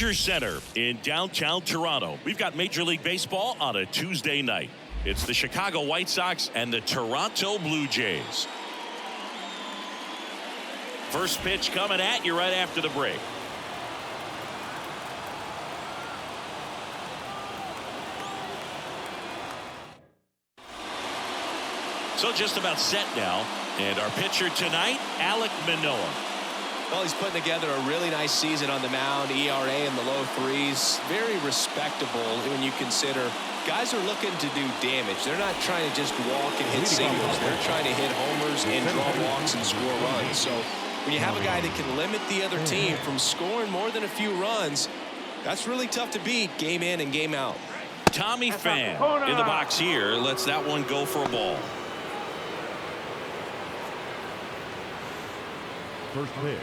Rogers Center in downtown Toronto. We've got Major League Baseball on a Tuesday night. It's the Chicago White Sox and the Toronto Blue Jays. First pitch coming at you right after the break. So just about set now. And our pitcher tonight, Alek Manoah. Well, he's putting together a really nice season on the mound. ERA in the low threes. Very respectable when you consider guys are looking to do damage. They're not trying to just walk and hit singles. They're trying to hit homers and draw walks and score runs. So when you have a guy that can limit the other team from scoring more than a few runs, that's really tough to beat game in and game out. Tommy Pham in the box here lets that one go for a ball. First pitch,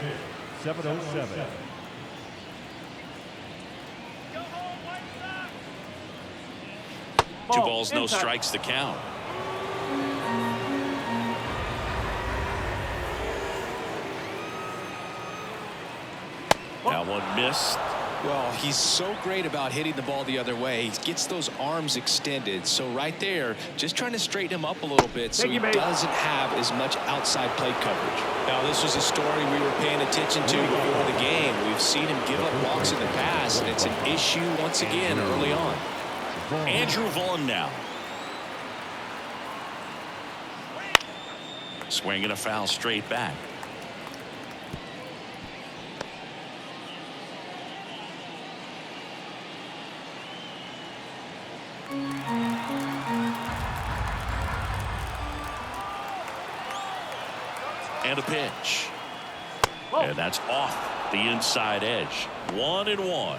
7:07. Two balls, no strikes to count. That one missed. Well, he's so great about hitting the ball the other way. He gets those arms extended. So right there, just trying to straighten him up a little bit so he doesn't have as much outside plate coverage. Now, this was a story we were paying attention to before the game. We've seen him give up walks in the past, and it's an issue once again early on. Andrew Vaughn now. Swinging a foul straight back. And a pitch. And that's off the inside edge. 1-1.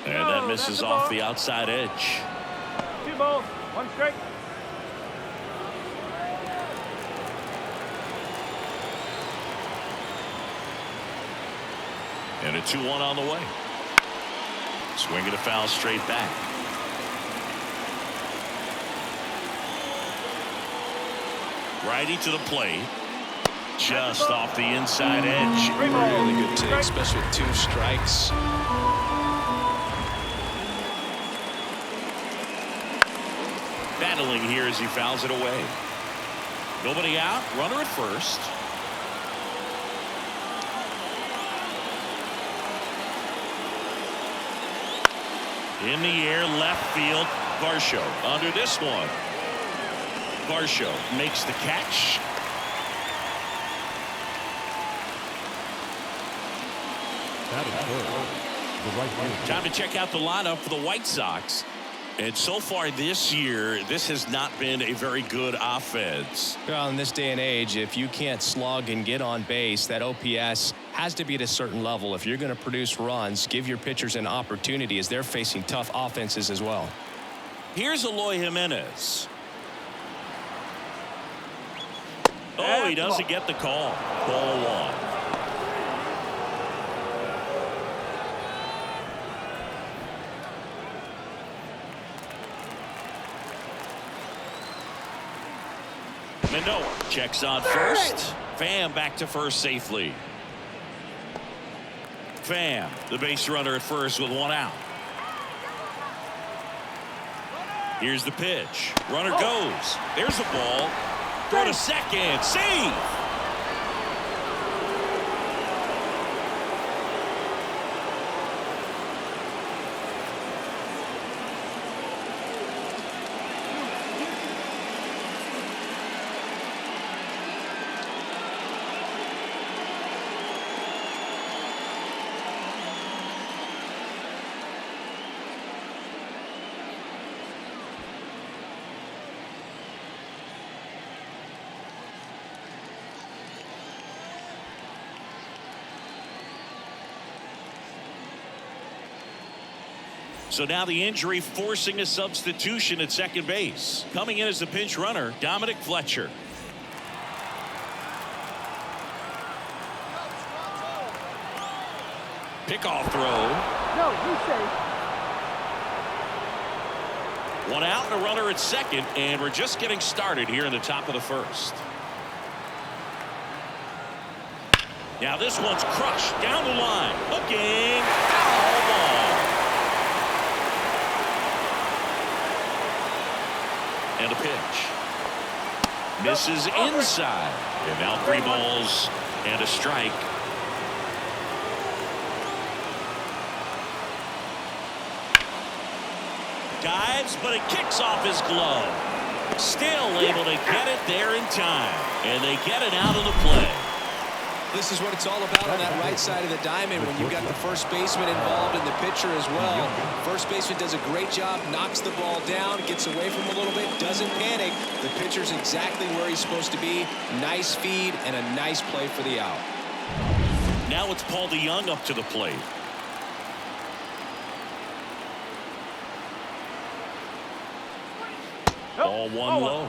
And that misses off the outside edge. 2 balls, 1 strike. And a 2-1 on the way. Swinging a foul straight back. Righty to the plate. Just off the inside edge. Really good take, especially with 2 strikes. Battling here as he fouls it away. Nobody out. Runner at first. In the air, left field. Varsho under this one. Varsho makes the catch. That is good. The right field. Time to check out the lineup for the White Sox. And so far this year, this has not been a very good offense. Well, in this day and age, if you can't slug and get on base, that OPS has to be at a certain level. If you're going to produce runs, give your pitchers an opportunity as they're facing tough offenses as well. Here's Eloy Jimenez. Oh, he doesn't get the call. Ball 1. Manoah checks on first. Pham back to first safely. Pham, the base runner at first with 1 out. Here's the pitch. Runner goes. There's a ball. Throw to second. Save. So now the injury forcing a substitution at second base. Coming in as the pinch runner, Dominic Fletcher. Pickoff throw. No, he's safe. One out and a runner at second, and we're just getting started here in the top of the first. Now this one's crushed down the line. Hooking. Foul ball. And a pitch. Misses inside. And now 3 balls and a strike. Dives, but it kicks off his glove. Still able to get it there in time. And they get it out of the play. This is what it's all about on that right side of the diamond when you've got the first baseman involved and the pitcher as well. First baseman does a great job, knocks the ball down, gets away from him a little bit, doesn't panic. The pitcher's exactly where he's supposed to be. Nice feed and a nice play for the out. Now it's Paul DeYoung up to the plate. Ball 1 low.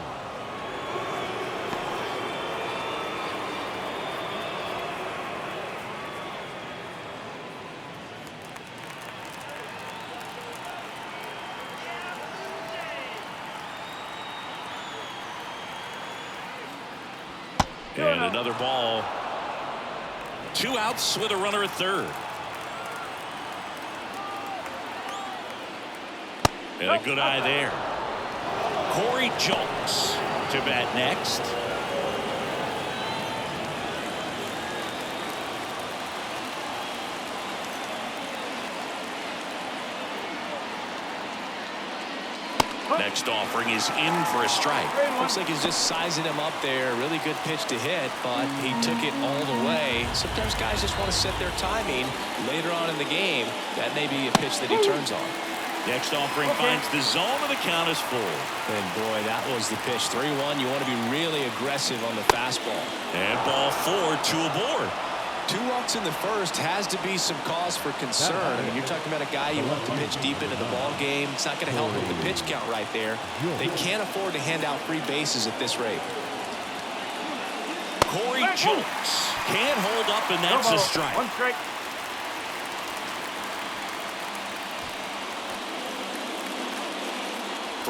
And another ball. 2 outs with a runner at third. And a good eye there. Corey Julks to bat next. Next offering is in for a strike. Looks like he's just sizing him up there. Really good pitch to hit, but he took it all the way. Sometimes guys just want to set their timing later on in the game. That may be a pitch that he turns on. Next offering finds the zone, and the count is full. And boy, that was the pitch. 3-1. You want to be really aggressive on the fastball. And ball 4, 2 aboard. 2 walks in the first has to be some cause for concern. I mean, you're talking about a guy you want to pitch deep into the ball game. It's not going to help with the pitch count right there. They can't afford to hand out free bases at this rate. Corey Julks can't hold up, and that's a strike. 1 strike.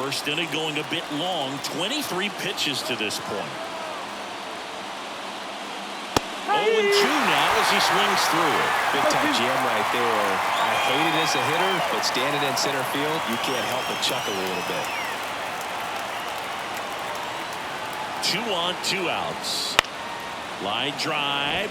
First inning going a bit long. 23 pitches to this point. 0-2 now as he swings through it. Big time jam right there. I hate it as a hitter, but standing in center field, you can't help but chuckle a little bit. 2 on, 2 outs. Line drive.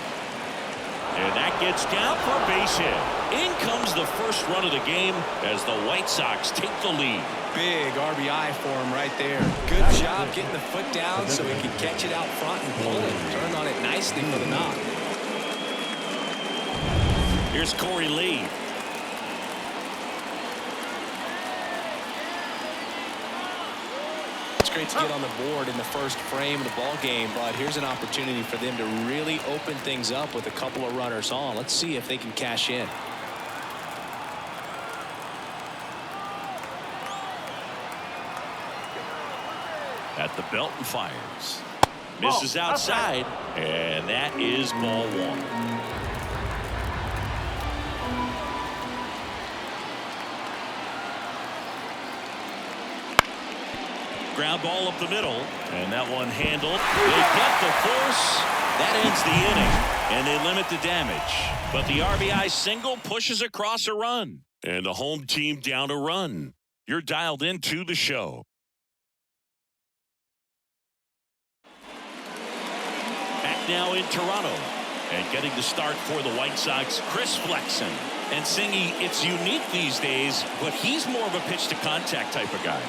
And that gets down for a base hit. In comes the first run of the game as the White Sox take the lead. Big RBI for him right there. Good job getting the foot down so he can catch it out front and pull it. Turned on it nicely for the knock. Here's Corey Lee. It's great to get on the board in the first frame of the ball game, but here's an opportunity for them to really open things up with a couple of runners on. Let's see if they can cash in. At the belt and fires. Misses outside, and that is ball 1. Ground ball up the middle, and that one handled. They get the force. That ends the inning, and they limit the damage. But the RBI single pushes across a run, and the home team down a run. You're dialed into the show. Back now in Toronto, and getting the start for the White Sox, Chris Flexen. And Singy, it's unique these days, but he's more of a pitch-to-contact type of guy.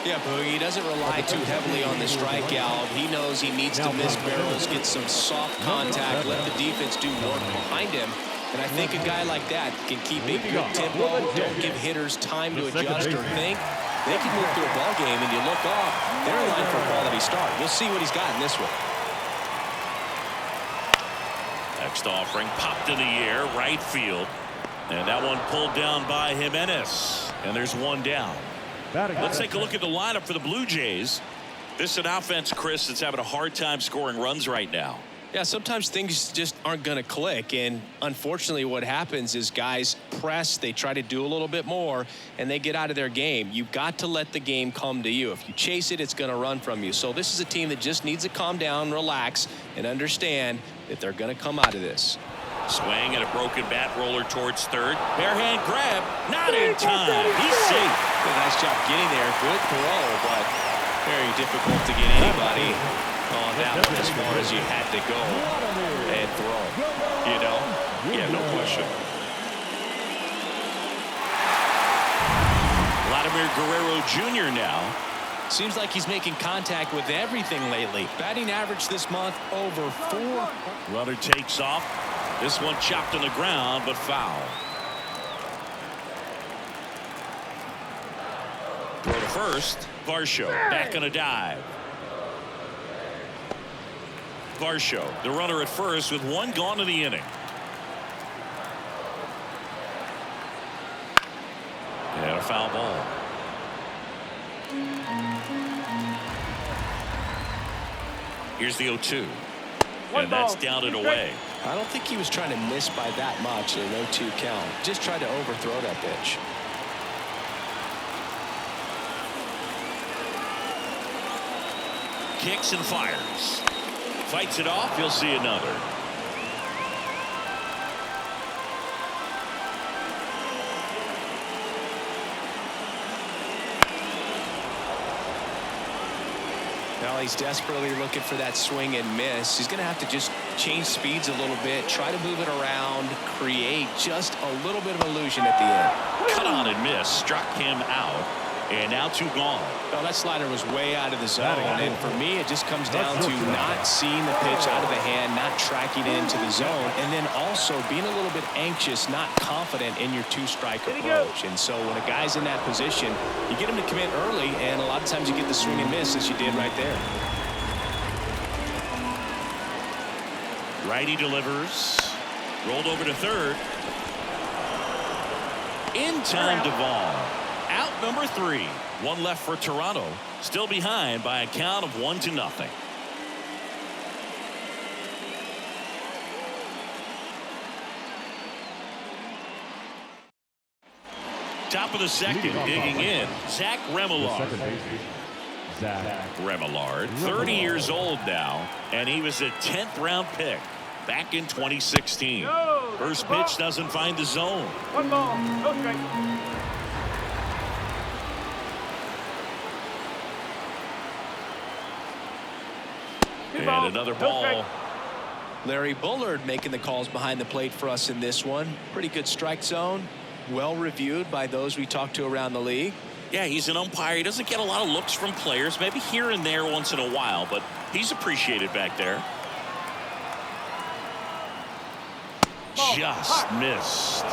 Yeah, Boogie, he doesn't rely too heavily on the strikeout. He knows he needs to miss barrels, get some soft contact, let the defense do work behind him. And I think a guy like that can keep a good tempo, don't give hitters time to adjust or think. They can move through a ball game, and you look off, they're in line for a quality start. We'll see what he's got in this one. Next offering popped in the air, right field. And that one pulled down by Jimenez. And there's one down. Let's take a look at the lineup for the Blue Jays. This is an offense, Chris, that's having a hard time scoring runs right now. Yeah, sometimes things just aren't going to click, and unfortunately what happens is guys press, they try to do a little bit more, and they get out of their game. You've got to let the game come to you. If you chase it, it's going to run from you. So this is a team that just needs to calm down, relax, and understand that they're going to come out of this. Swing and a broken bat roller towards third. Bare hand grab, not in time. He's safe. Did a nice job getting there. Good throw, but very difficult to get anybody on that one as far as you had to go and throw. You know? Yeah, no question. Vladimir Guerrero Jr. now. Seems like he's making contact with everything lately. Batting average this month over 4. Runner takes off. This one chopped on the ground, but foul. Throw to first. Varsho back on a dive. Varsho, the runner at first with one gone in the inning. And a foul ball. Here's the 0-2. And that's down and away. I don't think he was trying to miss by that much in an 0-2 count. Just tried to overthrow that pitch. Kicks and fires. Fights it off. He'll see another. Now he's desperately looking for that swing and miss. He's going to have to just change speeds a little bit, try to move it around, create just a little bit of illusion at the end. Cut on and miss. Struck him out. And now 2 gone. Well, that slider was way out of the zone, and for me, it just comes down to not seeing the pitch out of the hand, not tracking it into the zone, and then also being a little bit anxious, not confident in your 2-strike approach. And so when a guy's in that position, you get him to commit early, and a lot of times you get the swing and miss, as you did right there. Righty delivers. Rolled over to third. In time to ball. Out number 3. One left for Toronto. Still behind by a count of 1-0. Top of the second, digging in, Zach Remillard. Remillard, 30 years old now, and he was a 10th round pick back in 2016. First pitch doesn't find the zone. 1 ball, no strike. And another ball. Larry Bullard making the calls behind the plate for us in this one. Pretty good strike zone. Well reviewed by those we talked to around the league. Yeah, he's an umpire. He doesn't get a lot of looks from players, maybe here and there once in a while, but he's appreciated back there. Just missed.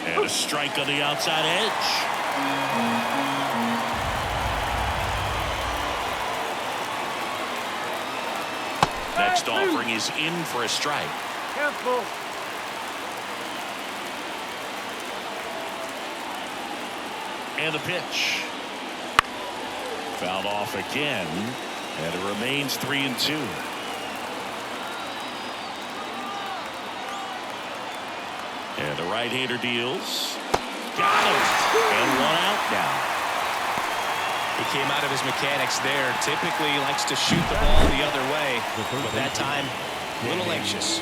And a strike on the outside edge. Next offering is in for a strike. Careful. And the pitch. Fouled off again. And it remains 3-2. And the right-hander deals. Got him. And 1 out now. He came out of his mechanics there. Typically he likes to shoot the ball the other way, but that time a little anxious.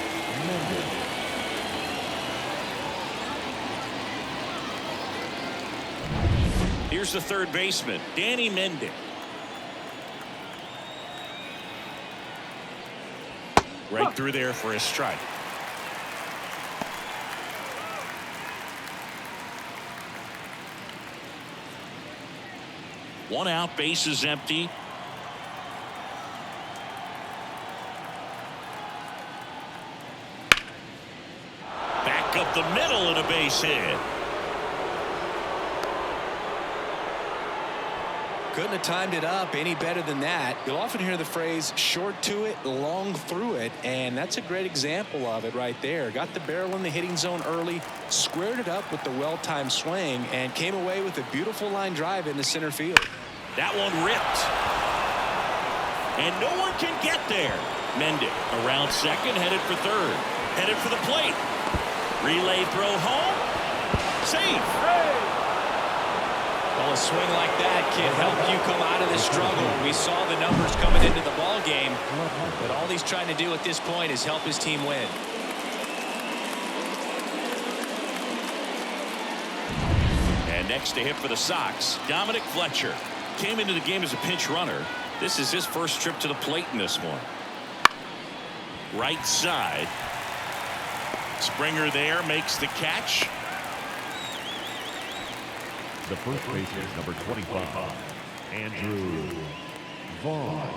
Here's the third baseman, Danny Mendick. Right through there for a strike. One out, base is empty. Back up the middle and a base hit. Couldn't have timed it up any better than that. You'll often hear the phrase short to it, long through it, and that's a great example of it right there. Got the barrel in the hitting zone early, squared it up with the well-timed swing, and came away with a beautiful line drive into center field. That one ripped. And no one can get there. Mendick around second, headed for third. Headed for the plate. Relay throw home. Safe. Well, a swing like that can help you come out of the struggle. We saw the numbers coming into the ball game, but all he's trying to do at this point is help his team win. And next to hit for the Sox, Dominic Fletcher. Came into the game as a pinch runner. This is his first trip to the plate in this one. Right side. Springer there makes the catch. The first baseman, number 25, Andrew Vaughn.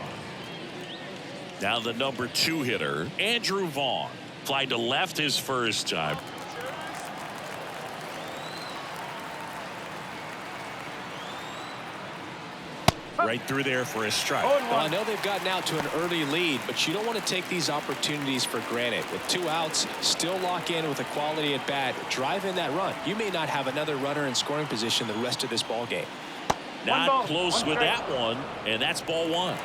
Now the number 2 hitter, Andrew Vaughn. Fly to left his first time. Right through there for a strike. Well, I know they've gotten out to an early lead, but you don't want to take these opportunities for granted. With 2 outs, still lock in with a quality at bat, drive in that run. You may not have another runner in scoring position the rest of this ball game. Not close with that one, and that's ball 1.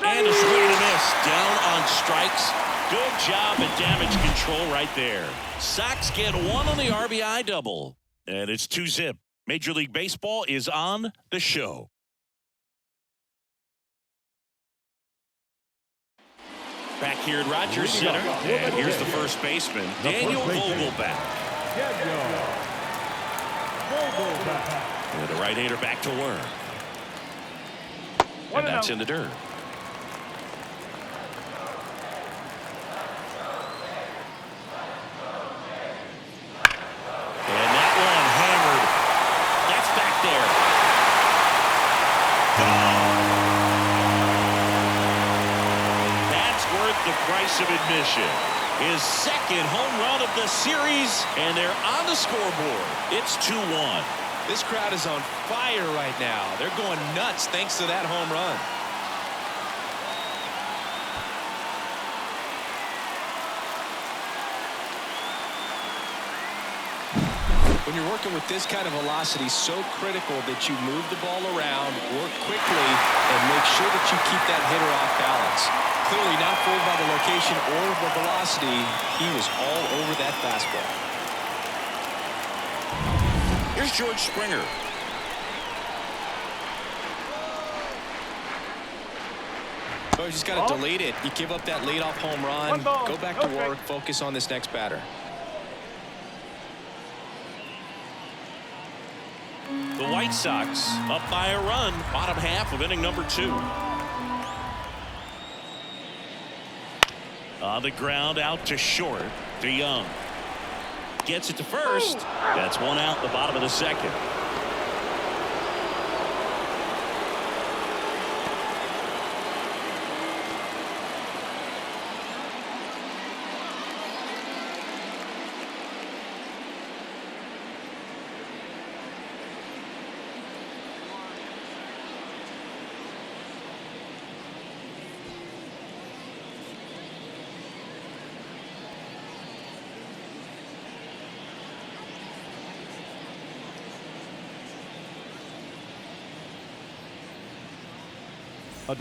And a swing and a miss. Down on strikes. Good job at damage control right there. Sox get 1 on the RBI double. And it's 2-zip. Major League Baseball is on the show. Back here at Rogers Center. And here's the first baseman, Daniel Vogelback. And the right-hander back to work. And that's in the dirt. The price of admission. His second home run of the series, and they're on the scoreboard. It's 2-1. This crowd is on fire right now. They're going nuts thanks to that home run. When you're working with this kind of velocity, so critical that you move the ball around, work quickly, and make sure that you keep that hitter off balance. Clearly not fooled by the location or the velocity. He was all over that fastball. Here's George Springer. So you just got to delete it. You give up that leadoff home run, go back to work, focus on this next batter. The White Sox up by a run, bottom half of inning number 2. On the ground, out to short, to Young. Gets it to first. That's 1 out, the bottom of the second.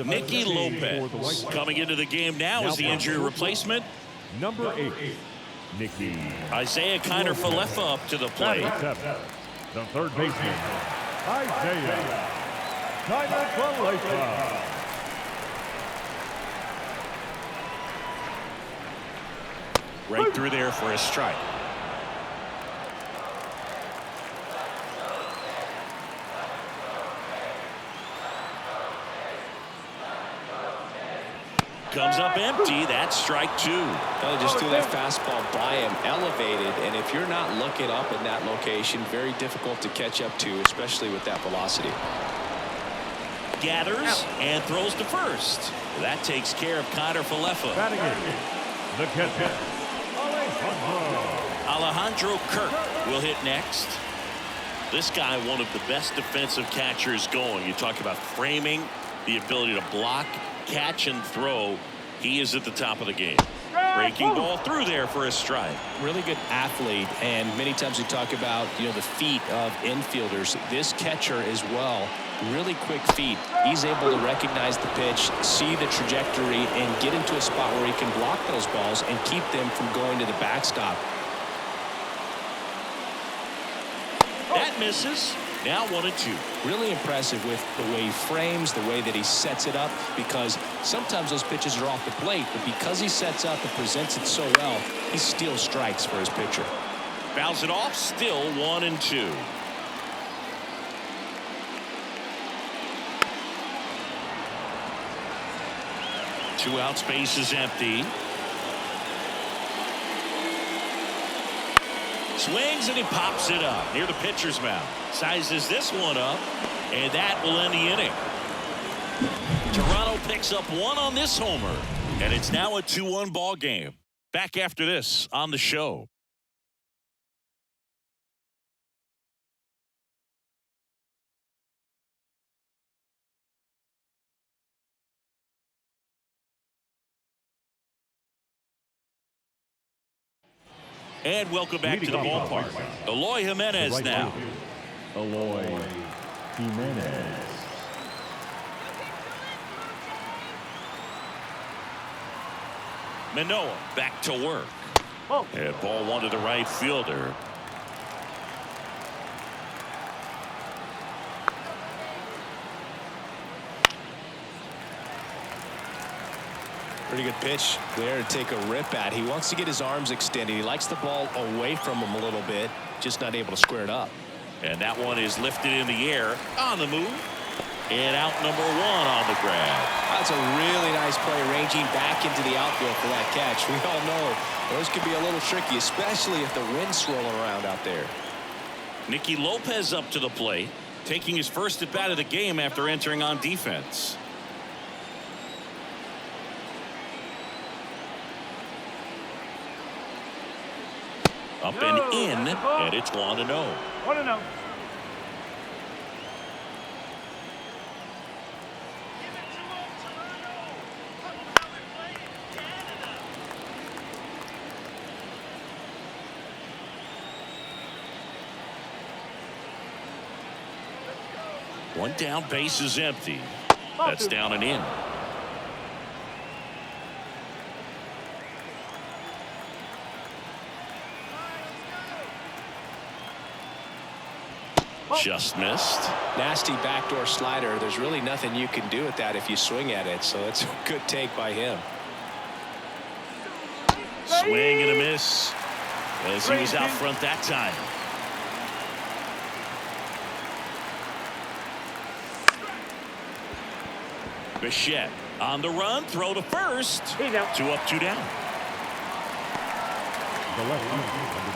Nicky Lopez coming into the game now as the injury replacement. Number 8, Nicky. Isaiah Kiner-Falefa up to the plate. The third baseman, Isaiah Kiner-Falefa. Right through there for a strike. comes up empty. That's strike two. They'll just threw that fastball by him, elevated, and if you're not looking up in that location, very difficult to catch up to, especially with that velocity. Gathers and throws to first. That takes care of Connor Falefa. Batting in, the catcher, Alejandro Kirk will hit next. This guy, one of the best defensive catchers going. You talk about framing, the ability to block, catch, and throw. He is at the top of the game. Breaking ball through there for a strike. Really good athlete, and many times we talk about, the feet of infielders. This catcher as well, really quick feet. He's able to recognize the pitch, see the trajectory, and get into a spot where he can block those balls and keep them from going to the backstop. That misses. Now 1-2. Really impressive with the way he frames, the way that he sets it up, because sometimes those pitches are off the plate, but because he sets up and presents it so well, he steals strikes for his pitcher. Fouls it off, still 1-2. Two out, space is empty. Swings and he pops it up near the pitcher's mound. Sizes this one up, and that will end the inning. Toronto picks up one on this homer, and it's now a 2-1 ball game. Back after this on the show. And welcome back to the ballpark. Eloy Jimenez now. Eloy Jimenez. Manoah back to work. And ball one to the right fielder. Pretty good pitch there to take a rip at. He wants to get his arms extended. He likes the ball away from him a little bit, just not able to square it up. And that one is lifted in the air on the move. And out number one on the grab. That's a really nice play, ranging back into the outfield for that catch. We all know those could be a little tricky, especially if the wind's swirling around out there. Nicky Lopez up to the plate, taking his first at bat of the game after entering on defense. Up and in, and it's 1-0. 1-0. One down, base is empty. That's down and in. Just missed. Nasty backdoor slider. There's really nothing you can do with that if you swing at it, so it's a good take by him. Swing and a miss as he was out front that time. Bichette on the run, throw to first. 2 up, 2 down. The left fielder, number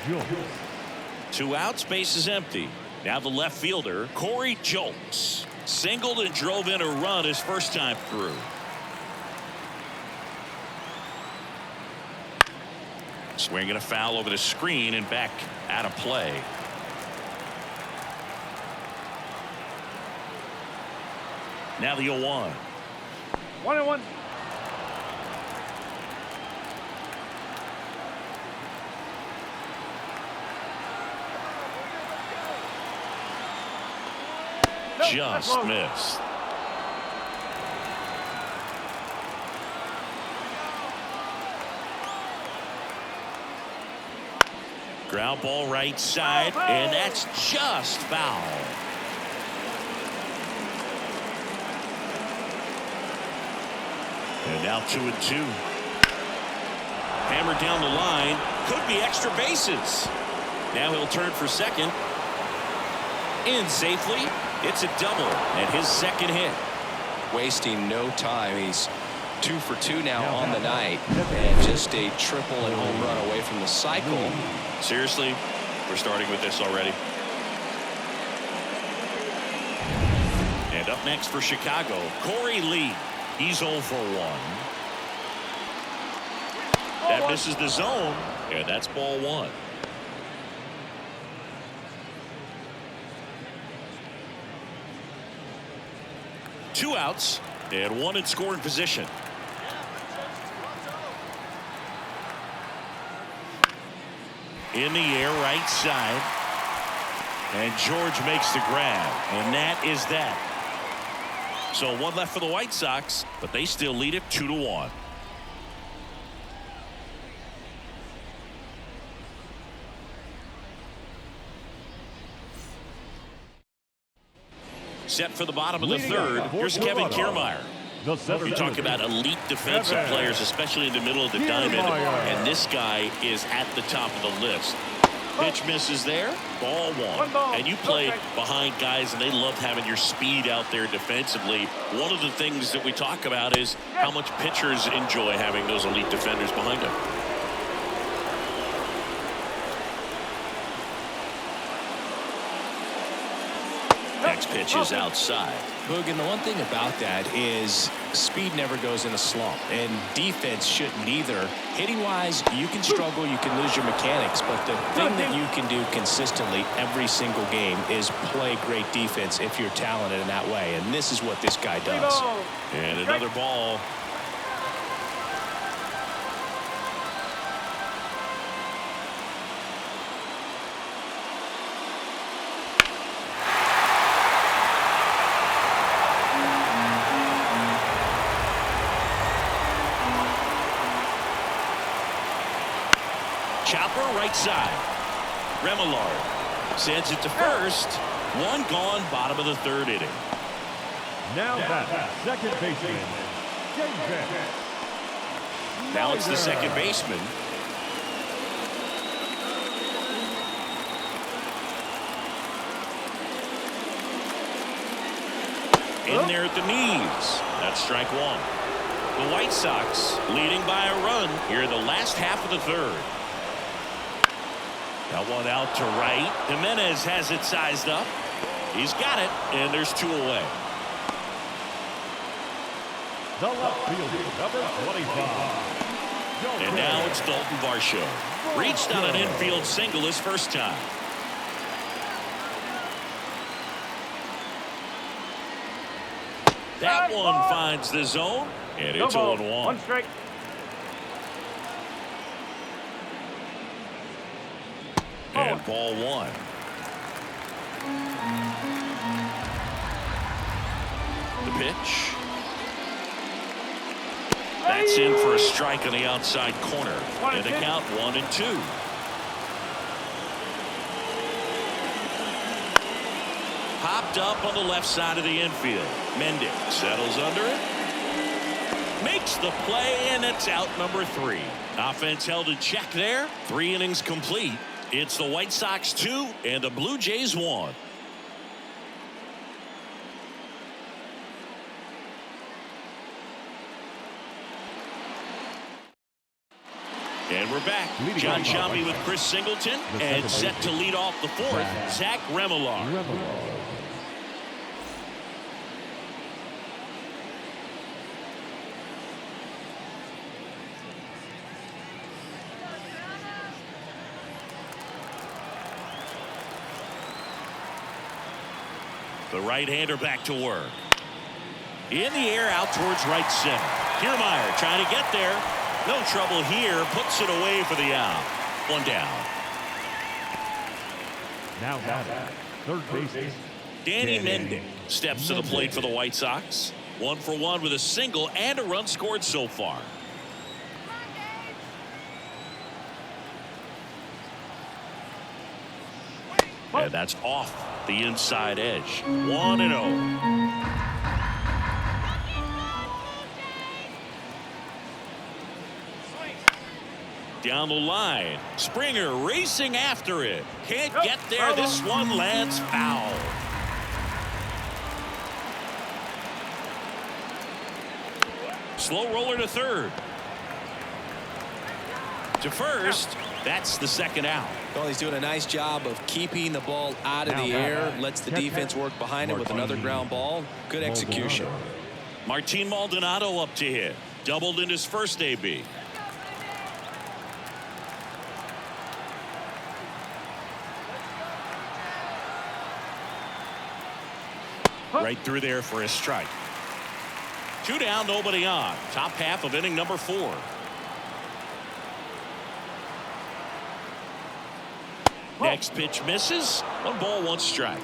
9, Corey Jones. 2 outs, base is empty. Now the left fielder, Corey Jones, singled and drove in a run his first time through. Swinging a foul over the screen and back out of play. Now the 0-1. 1-1. Just missed. Ground ball right side, and that's just foul. And now 2-2. Hammered down the line. Could be extra bases. Now he'll turn for second. In safely. It's a double and his second hit. wasting no time. He's 2 for 2 now on the night, and just a triple and home run away from the cycle. Seriously, we're starting with this already. And up next for Chicago, Corey Lee. He's 0 for 1. That misses the zone, and that's ball 1. Two outs and one in scoring position. In the air, right side. And George makes the grab, and that is that. So one left for the White Sox, but they still lead it 2-1. Set for the bottom of the third. Here's Kevin Kiermaier. You talk about elite defensive players, especially in the middle of the diamond, and this guy is at the top of the list. Pitch misses there, ball 1. And you play behind guys, and they love having your speed out there defensively. One of the things that we talk about is how much pitchers enjoy having those elite defenders behind them. Next pitch is outside. Boog, and the one thing about that is speed never goes in a slump, and defense shouldn't either. Hitting-wise, you can struggle, you can lose your mechanics, but the thing that you can do consistently every single game is play great defense if you're talented in that way, and this is what this guy does. And another ball. Chopper right side. Remillard sends it to first. One gone, bottom of the third inning. Now that second baseman, David. Now it's the second baseman. In there at the knees. That's strike 1. The White Sox leading by a run here in the last half of the third. That one out to right. Jimenez has it sized up. He's got it, and there's 2 away. The left fielder, number 25. And now it's Dalton Varsho. Reached on an infield single his first time. That one finds the zone, and it's 0-1. 1 strike. And ball 1. The pitch. That's in for a strike on the outside corner. And the count 1-2. Popped up on the left side of the infield. Mendick settles under it. Makes the play, and it's out number 3. Offense held in check there. 3 innings complete. It's the White Sox 2 and the Blue Jays 1. And we're back. John Sciambi with Chris Singleton, and set to lead off the 4th, Zach Remillard. The right-hander back to work. In the air, out towards right center. Kiermaier trying to get there. No trouble here. Puts it away for the out. 1 down. Now batting, third baseman, Danny Mendick steps to the plate for the White Sox. 1 for 1 with a single and a run scored so far. And that's off the inside edge. 1-0. Down the line. Springer racing after it. Can't get there. This one lands foul. slow roller to third. To first, that's the second out. Well, he's doing a nice job of keeping the ball out of the air. Lets the defense work behind it with another ground ball. Good execution. Martin Maldonado up to hit. Doubled in his first AB. Right through there for a strike. 2 down, nobody on. Top half of inning number 4. Next pitch misses. 1 ball, 1 strike.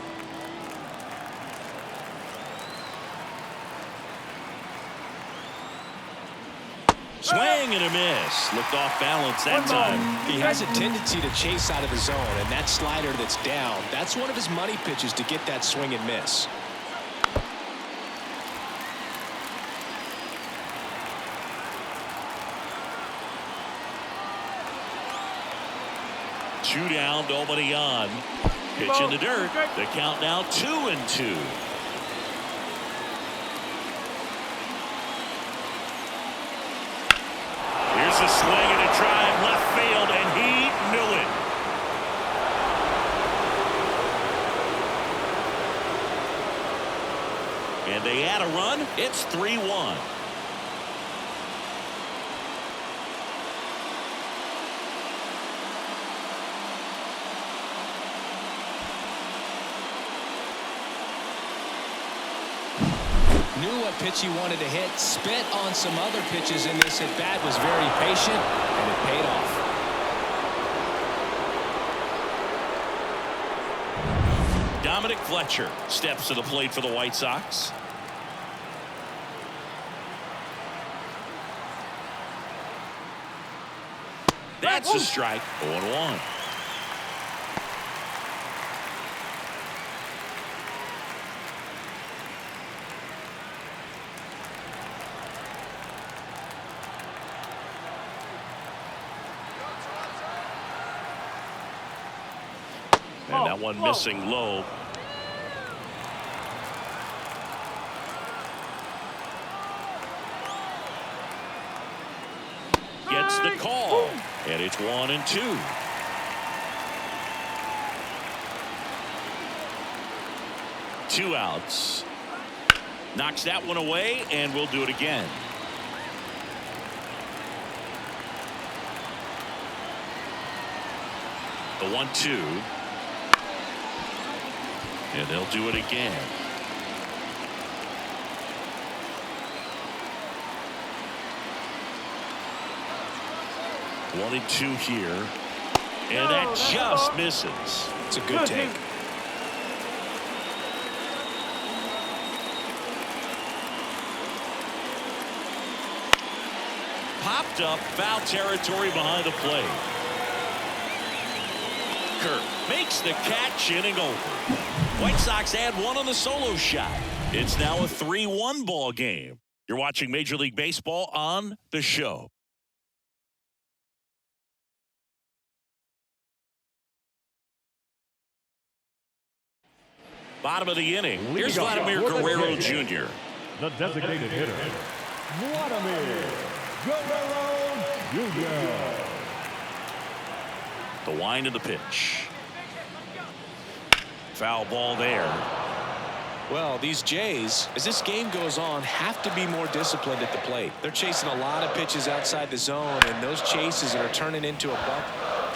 Swing and a miss. Looked off balance that time. He has a tendency to chase out of the zone, and that slider that's down, that's one of his money pitches to get that swing and miss. Two down, nobody on. Pitch in the dirt. The count now 2-2. Here's a swing and a drive left field, and he knew it. And they add a run. It's 3-1. Knew what pitch he wanted to hit, spit on some other pitches in this at bat, was very patient, and it paid off. Dominic Fletcher steps to the plate for the White Sox. That's a strike. 0-1. And that one missing low. Gets the call. And it's 1-2. Two outs. Knocks that one away, and we'll do it again. The 1-2. And they'll do it again. One and two here. And that just misses. It's a good take. Popped up, foul territory behind the plate. Kirk makes the catch, inning over. White Sox add one on the solo shot. It's now a 3-1 ball game. You're watching Major League Baseball on The Show. Bottom of the inning. Here's Vladimir Guerrero Jr. The designated hitter, Vladimir Guerrero Jr. The wind of the pitch. Foul ball there. Well, these Jays, as this game goes on, have to be more disciplined at the plate. They're chasing a lot of pitches outside the zone, and those chases are turning into a buck.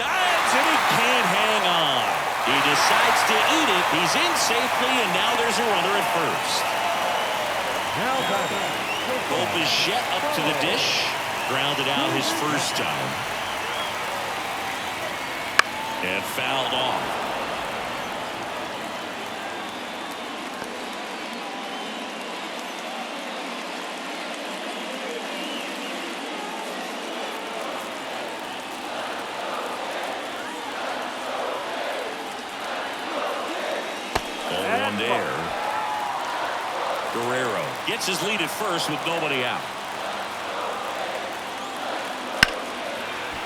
Dives, and he can't hang on. He decides to eat it. He's in safely, and now there's a runner at first. Now batting. Bichette up to the dish. Grounded out his first time. And fouled off. One there. Guerrero gets his lead at first with nobody out.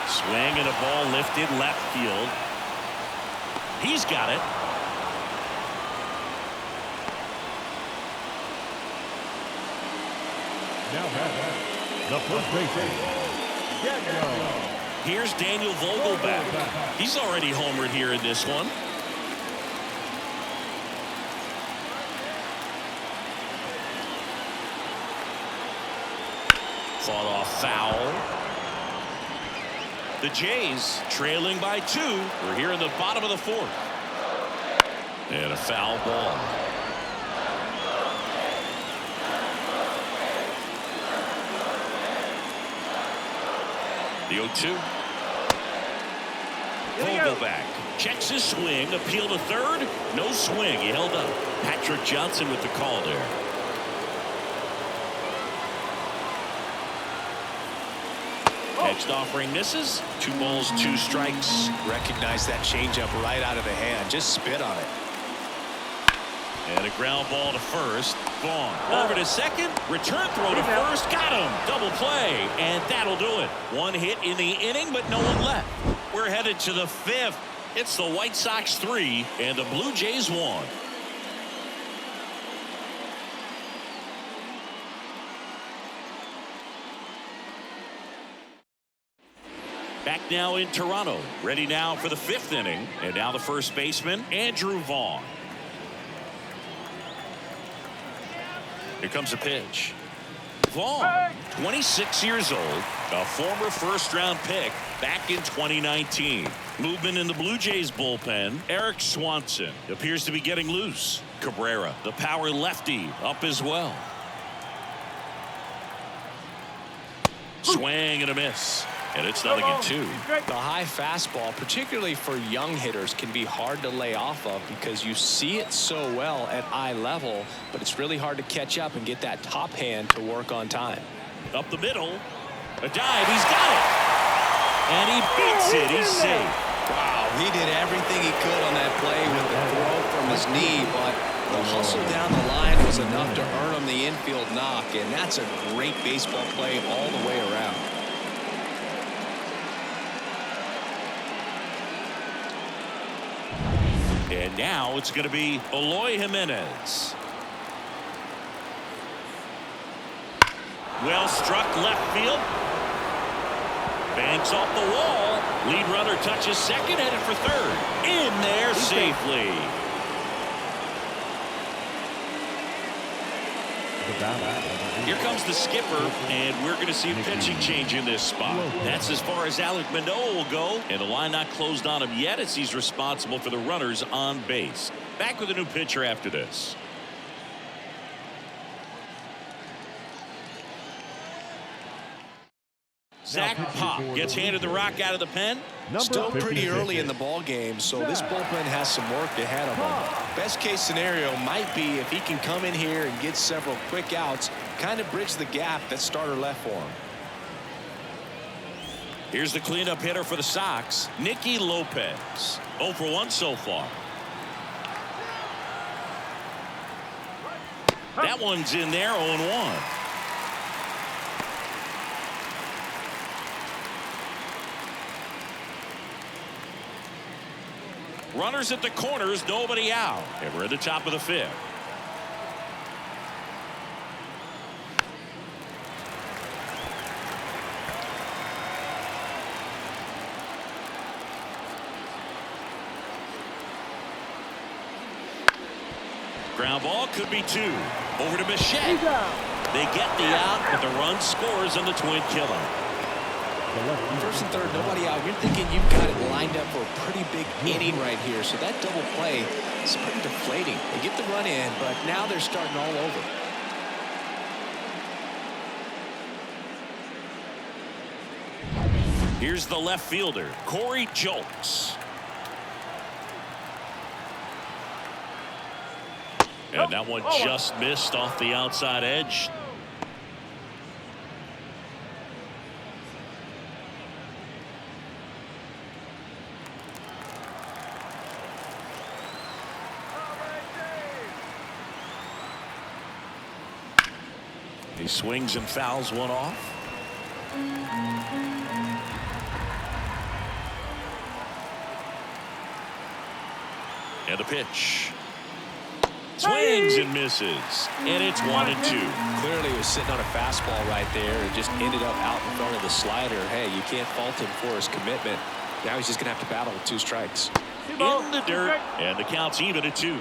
Swing and a ball lifted left field. He's got it. Now batting. The first baseman, Daniel. Here's Daniel Vogelback. He's already homered here in this one. Fought off foul. The Jays trailing by 2. We're here in the bottom of the 4th. And a foul ball. The 0-2. Vogelback checks his swing. Appeal to third. No swing. He held up. Patrick Johnson with the call there. Next offering misses. 2 balls, 2 strikes. Recognize that changeup right out of the hand. Just spit on it. And a ground ball to first. Vaughn over to second. Return throw to first. Got him. Double play. And that'll do it. 1 hit in the inning, but no one left. We're headed to the 5th. It's the White Sox 3 and the Blue Jays 1. Back now in Toronto. Ready now for the 5th inning. And now the first baseman, Andrew Vaughn. Here comes a pitch. Vaughn, 26 years old, a former first-round pick back in 2019. Movement in the Blue Jays bullpen. Eric Swanson appears to be getting loose. Cabrera, the power lefty, up as well. Swing and a miss. And it's 0-2. The high fastball, particularly for young hitters, can be hard to lay off of because you see it so well at eye level, but it's really hard to catch up and get that top hand to work on time. Up the middle. A dive. He's got it. And he beats it. He's safe. Wow, he did everything he could on that play with the throw from his knee, but the hustle down the line was enough to earn him the infield knock, and that's a great baseball play all the way around. And now it's going to be Eloy Jimenez. Well struck left field. Banks off the wall. Lead runner touches second, headed for third. In there safely. Here comes the skipper, and we're going to see a pitching change in this spot. That's as far as Alec Manoah will go, and the line not closed on him yet as he's responsible for the runners on base. Back with a new pitcher after this. Zach Pop gets handed the rock out of the pen. Still pretty early in the ball game, so this bullpen has some work ahead of him. Best case scenario might be if he can come in here and get several quick outs, kind of bridge the gap that starter left for him. Here's the cleanup hitter for the Sox, Nicky Lopez. 0 for 1 so far. That one's in there, 0-1. Runners at the corners, nobody out. And we're at the top of the 5th. Ground ball could be 2. Over to Bichette. They get the out, but the run scores on the twin killer. First and third, nobody out. You're thinking you've got it lined up for a pretty big inning right here. So that double play is pretty deflating. They get the run in, but now they're starting all over. Here's the left fielder, Corey Julks. And that one just missed off the outside edge. He swings and fouls one off. And a pitch. Swings and misses. And it's 1-2. Clearly he was sitting on a fastball right there and just ended up out in front of the slider. Hey, you can't fault him for his commitment. Now he's just going to have to battle with 2 strikes. In the dirt, and the count's even at 2.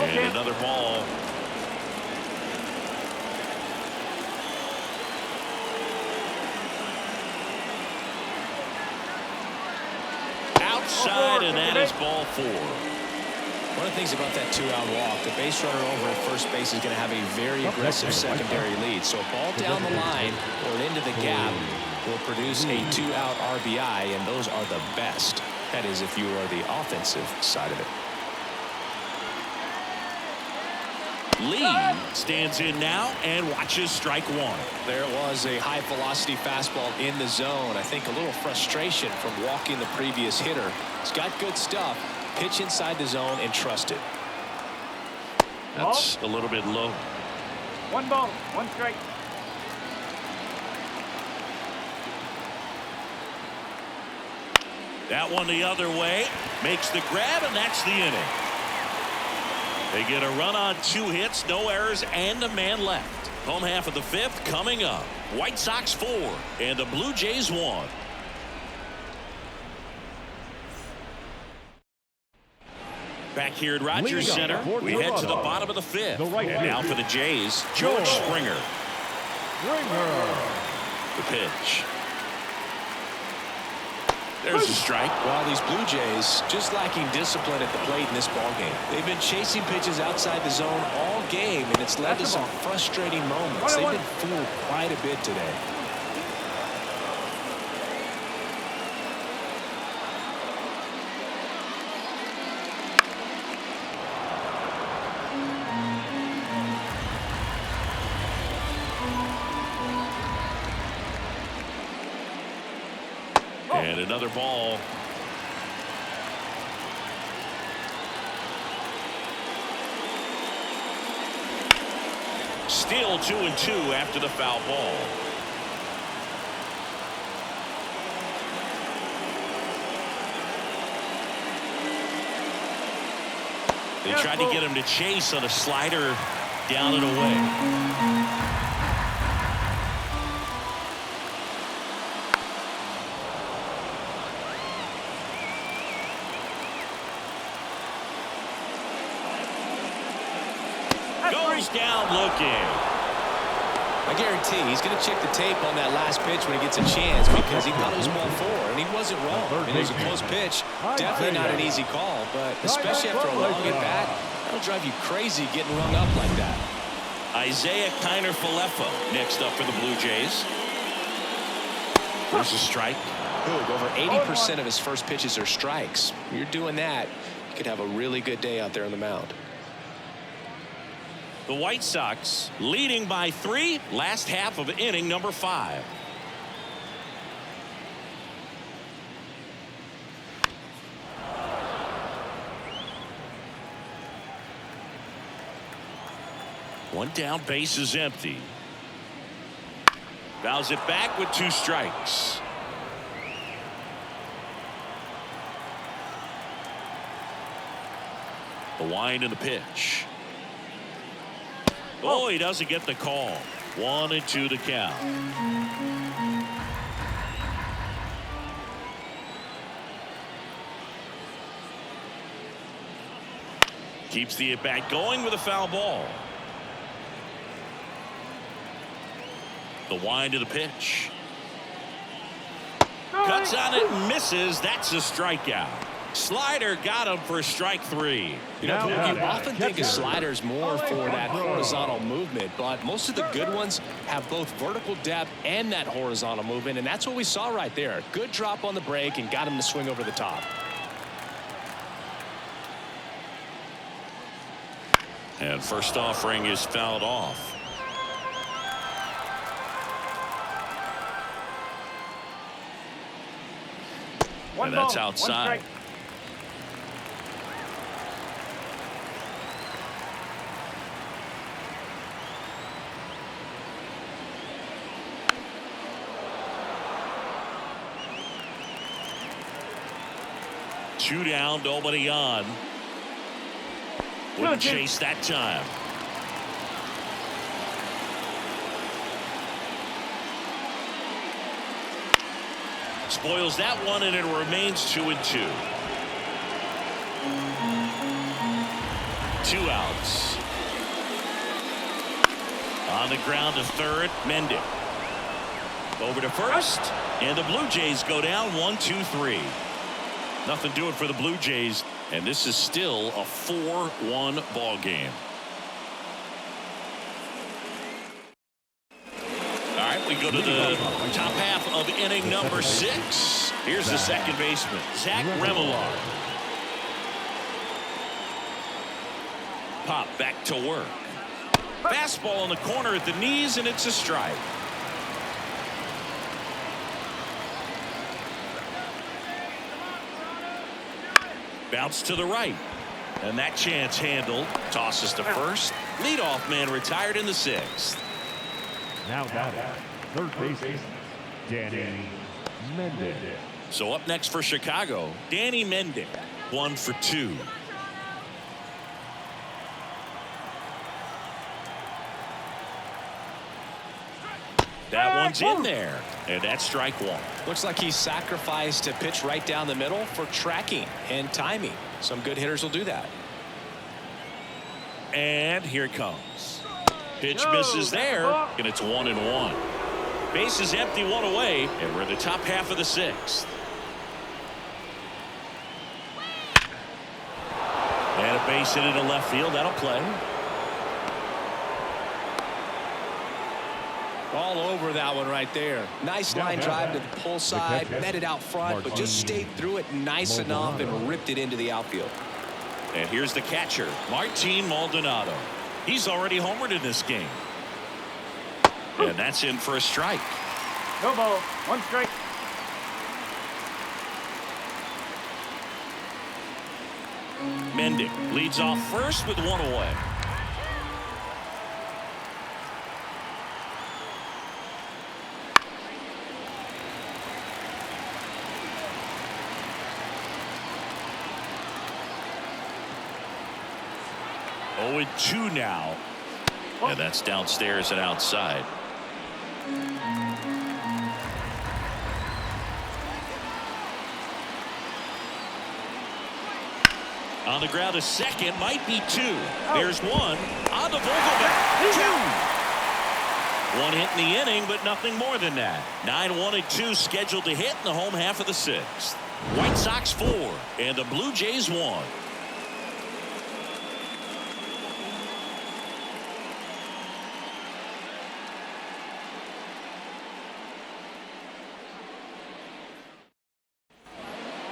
And another ball. Outside, and that is ball 4. One of the things about that 2-out walk, the base runner over at first base is going to have a very aggressive secondary lead. So a ball down the line or into the gap will produce a 2-out RBI, and those are the best. That is if you are the offensive side of it. Lee stands in now and watches strike 1. There it was, a high velocity fastball in the zone. I think a little frustration from walking the previous hitter. He's got good stuff. Pitch inside the zone and trust it. That's a little bit low. 1 ball, 1 strike. That one the other way. Makes the grab, and that's the inning. They get a run on 2 hits, no errors, and a man left. Home half of the 5th coming up. White Sox 4 and the Blue Jays 1. Back here at Rogers Center, we head to the bottom of the 5th. And now for the Jays, George Springer. The pitch. There's a strike. Well, these Blue Jays just lacking discipline at the plate in this ballgame. They've been chasing pitches outside the zone all game, and it's led to some frustrating moments. They've been fooled quite a bit today. And another ball. Still 2-2 after the foul ball. They tried to get him to chase on a slider down and away. Goes down looking. I guarantee he's going to check the tape on that last pitch when he gets a chance, because he thought it was ball 4, and he wasn't wrong. It was a close pitch. Definitely not an easy call, but especially after a long at bat, that'll drive you crazy getting rung up like that. Isaiah Kiner-Falefa next up for the Blue Jays. There's a strike. Boog, over 80% of his first pitches are strikes. When you're doing that, you could have a really good day out there on the mound. The White Sox leading by 3, last half of inning number 5. One down, base is empty. Fouls it back with 2 strikes. The wind and the pitch. Oh, he doesn't get the call. 1-2 to count. Keeps the at-bat going with a foul ball. The wind to the pitch. Cuts on it and misses. That's a strikeout. Slider got him for strike 3. You know, you often think of sliders more for that horizontal movement, but most of the good ones have both vertical depth and that horizontal movement, and that's what we saw right there. Good drop on the break and got him to swing over the top. And first offering is fouled off. And that's outside. 2 down, nobody on. Wouldn't chase that time. Spoils that one, and it remains 2-2. 2 outs. On the ground to third, Mendick. Over to first, and the Blue Jays go down 1-2-3. Nothing doing for the Blue Jays, and this is still a 4-1 ball game. All right, we go to the top half of inning number 6. Here's the second baseman, Zach Remillard. Pop back to work. Fastball in the corner at the knees, and it's a strike. Bounce to the right, and that chance handled. Tosses to first. Leadoff man retired in the 6th. Now batting, third baseman, Danny Mendick. So up next for Chicago, Danny Mendick, 1 for 2. That one's in there, and that's strike 1. Looks like he sacrificed a pitch right down the middle for tracking and timing. Some good hitters will do that. And here it comes. Pitch misses there, and it's 1-1. Base is empty, 1 away, and we're in the top half of the 6th. And a base hit into left field. That'll play. All over that one right there. Nice line drive to the pull side, met it out front, but just stayed through it nice enough and ripped it into the outfield. And here's the catcher, Martin Maldonado. He's already homered in this game. And that's in for a strike. No ball. 1 strike. Mendick leads off first with 1 away. Oh, 2 now. And that's downstairs and outside. On the ground, a second, might be 2. There's 1 on the Vogelback. 2. 1 hit in the inning, but nothing more than that. 9-1-2 scheduled to hit in the home half of the 6th. White Sox 4 and the Blue Jays 1.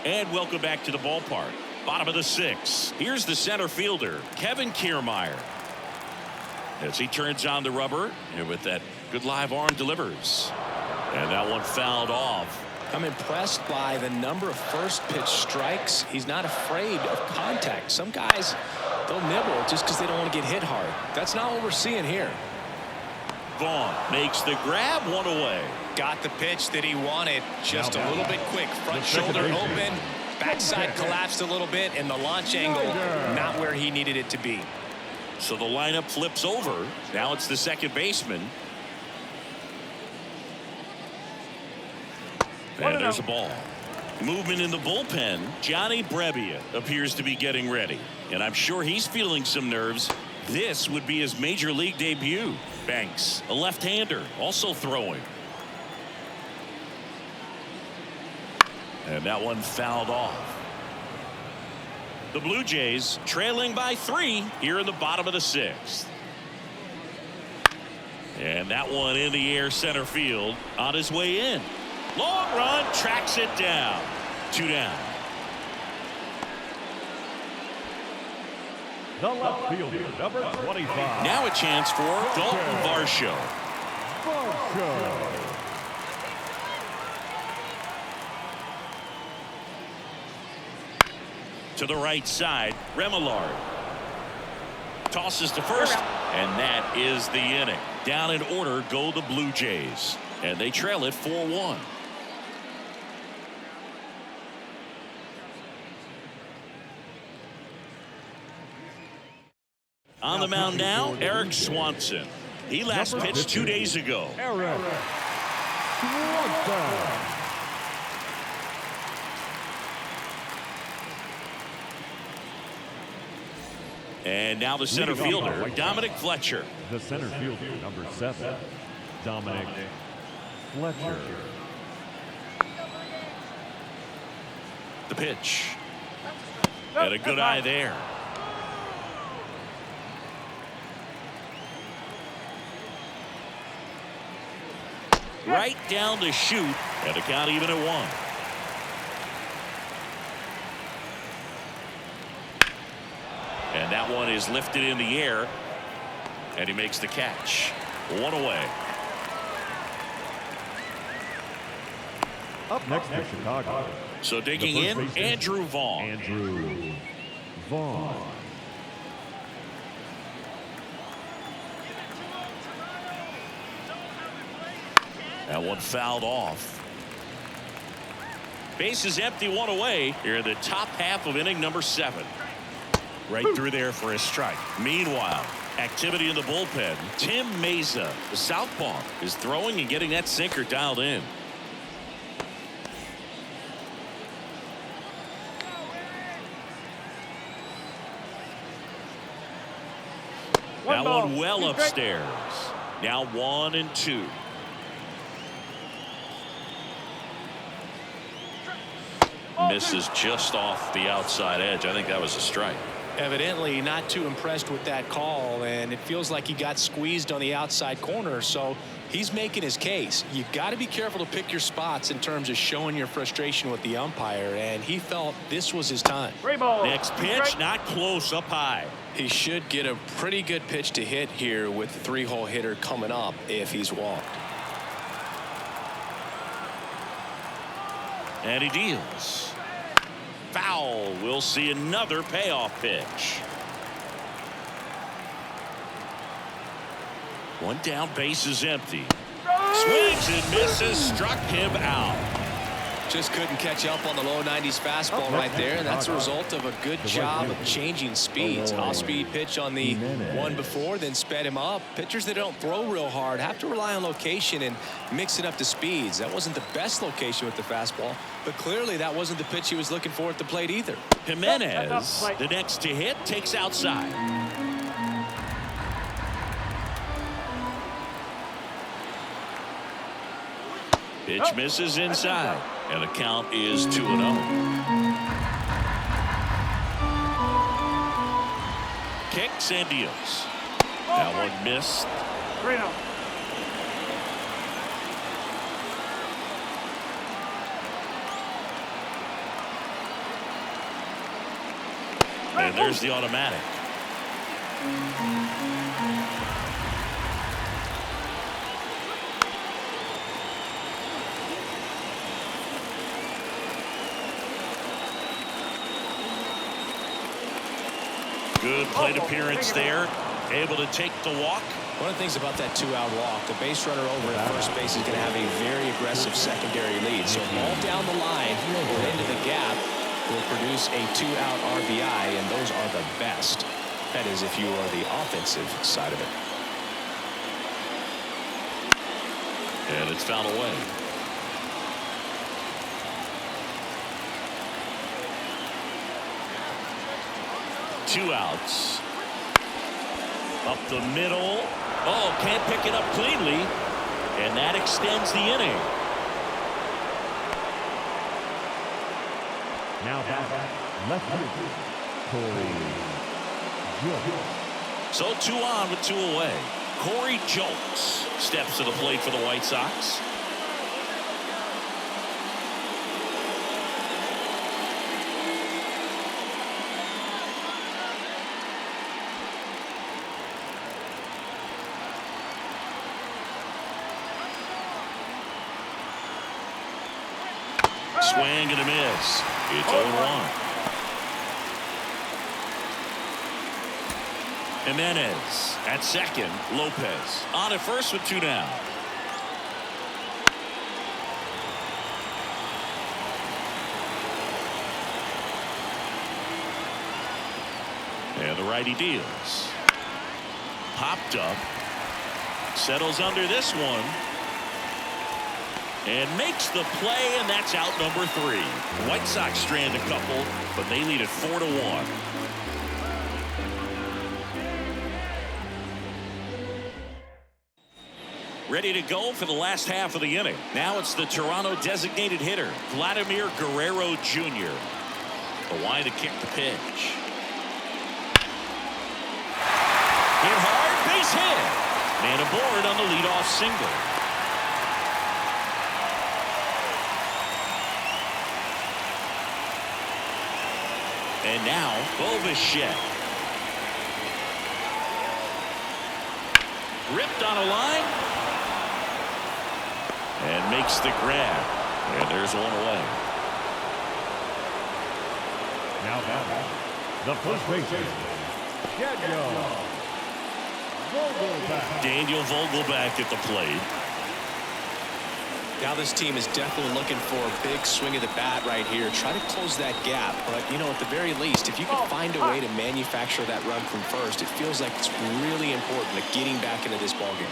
And welcome back to the ballpark. Bottom of the 6th. Here's the center fielder, Kevin Kiermaier. As he turns on the rubber, and with that good live arm delivers. And that one fouled off. I'm impressed by the number of first pitch strikes. He's not afraid of contact. Some guys, they'll nibble just because they don't want to get hit hard. That's not what we're seeing here. Vaughn makes the grab, 1 away. Got the pitch that he wanted, just a little bit quick. Front shoulder open, backside collapsed a little bit, and the launch angle not where he needed it to be. So the lineup flips over. Now it's the second baseman. And there's a ball. Movement in the bullpen. Johnny Brebbia appears to be getting ready. And I'm sure he's feeling some nerves. This would be his major league debut. Banks, a left-hander, also throwing. And that one fouled off. The Blue Jays trailing by 3 here in the bottom of the 6th. And that one in the air center field on his way in. Long run, tracks it down. 2 down. The left fielder, number 25. Now a chance for Dalton Varsho. To the right side, Remillard. Tosses to first, and that is the inning. Down in order go the Blue Jays, and they trail it 4-1. On the mound now, Eric Swanson. He last pitched 2 days ago. Eric Swanson. And now the center fielder, Dominic Fletcher. The center fielder, number 7, Dominic Fletcher. The pitch. And a good eye there. Right down to shoot, and the count even at 1. And that one is lifted in the air, and he makes the catch. 1 away. Up next for Chicago. So digging in, Andrew Vaughn. Andrew Vaughn. That one fouled off. Base is empty, 1 away. Here in the top half of inning number 7. Right through there for a strike. Meanwhile, activity in the bullpen. Tim Meza, the southpaw, is throwing and getting that sinker dialed in. That one well upstairs. Now 1 and 2. Misses just off the outside edge. I think that was a strike. Evidently not too impressed with that call, and it feels like he got squeezed on the outside corner, so he's making his case. You got to be careful to pick your spots in terms of showing your frustration with the umpire, and he felt this was his time. Next pitch, not close, up high. He should get a pretty good pitch to hit here with the 3-hole hitter coming up if he's walked. And he deals. Foul. We'll see another payoff pitch. 1 down, base is empty. Swings and misses, struck him out. Just couldn't catch up on the low 90s fastball right there, and that's a result of a good job of changing speeds. Off-speed pitch on the one before, then sped him up. Pitchers that don't throw real hard have to rely on location and mix it up to speeds. That wasn't the best location with the fastball, but clearly that wasn't the pitch he was looking for at the plate either. Jimenez, the next to hit, takes outside. Pitch misses inside, and the count is 2-0. Kicks and deals. That one missed. 3-0. And there's the automatic. Good plate appearance there. Able to take the walk. One of the things about that 2-out walk, the base runner over at first base is going to have a very aggressive secondary lead. So ball down the line or into the gap will produce a 2-out RBI, and those are the best. That is if you are the offensive side of it. And it's fouled away. Two outs. Up the middle. Oh, can't pick it up cleanly. And that extends the inning. Now back, left field, Corey Julks. So 2 on with 2 away. Corey Julks steps to the plate for the White Sox. Swing and a miss. It's 0-1. Jimenez at second. Lopez on at first with 2 down. And the righty deals. popped up. Settles under this one. And makes the play, and that's out number 3. The White Sox strand a couple, but they lead it 4-1. Ready to go for the last half of the inning. Now it's the Toronto designated hitter, Vladimir Guerrero Jr. The line to kick the pitch. Hit hard, base hit. Man aboard on the leadoff single. And now, Bobichette. Ripped on a line. And makes the grab. And there's one away. Now batting, the first baseman, Daniel Vogelback at the plate. Now this team is definitely looking for a big swing of the bat right here. Try to close that gap. But, you know, at the very least, if you can find a way to manufacture that run from first, it feels like it's really important to getting back into this ballgame.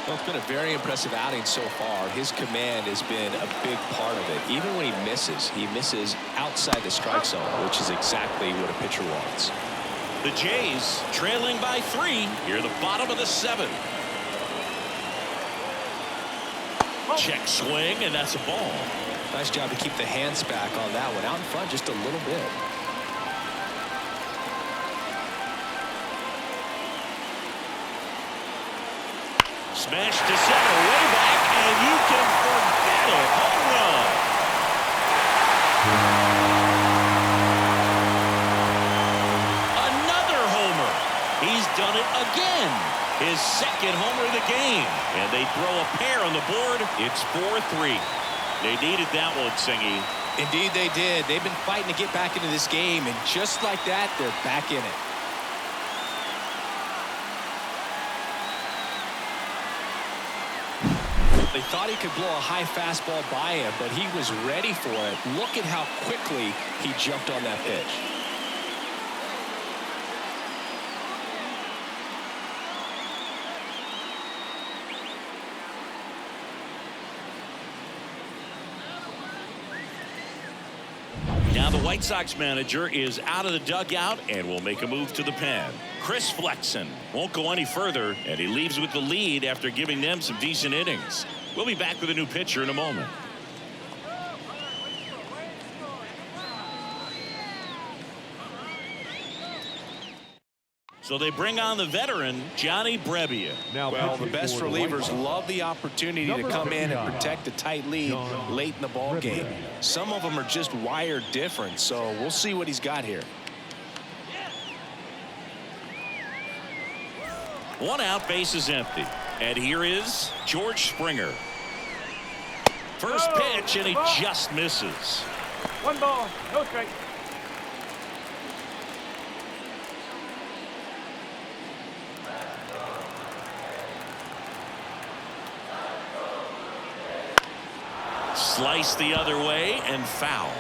Well, it's been a very impressive outing so far. His command has been a big part of it. Even when he misses outside the strike zone, which is exactly what a pitcher wants. The Jays trailing by 3 here the bottom of the 7th. Check swing, and that's a ball. Nice job to keep the hands back on that one. Out in front just a little bit. Smash to center, way back, and you can forget it. Home run. Another homer. He's done it again. His second homer of the game. And they throw a pair on the board. It's 4-3. They needed that one, Singy. Indeed they did. They've been fighting to get back into this game, and just like that, they're back in it. They thought he could blow a high fastball by him, but he was ready for it. Look at how quickly he jumped on that pitch. Now the White Sox manager is out of the dugout and will make a move to the pen. Chris Flexen won't go any further, and he leaves with the lead after giving them some decent innings. We'll be back with a new pitcher in a moment. So they bring on the veteran, Johnny Brebbia. Now, Well, the pitching best for the White relievers Sox, love the opportunity to Number come in and 59, protect a tight lead late in the ball game. Some of them are just wired different, so we'll see what he's got here. One out, base is empty. And here is George Springer. First pitch, and he just misses. 1 ball, no strike. Slice the other way and foul.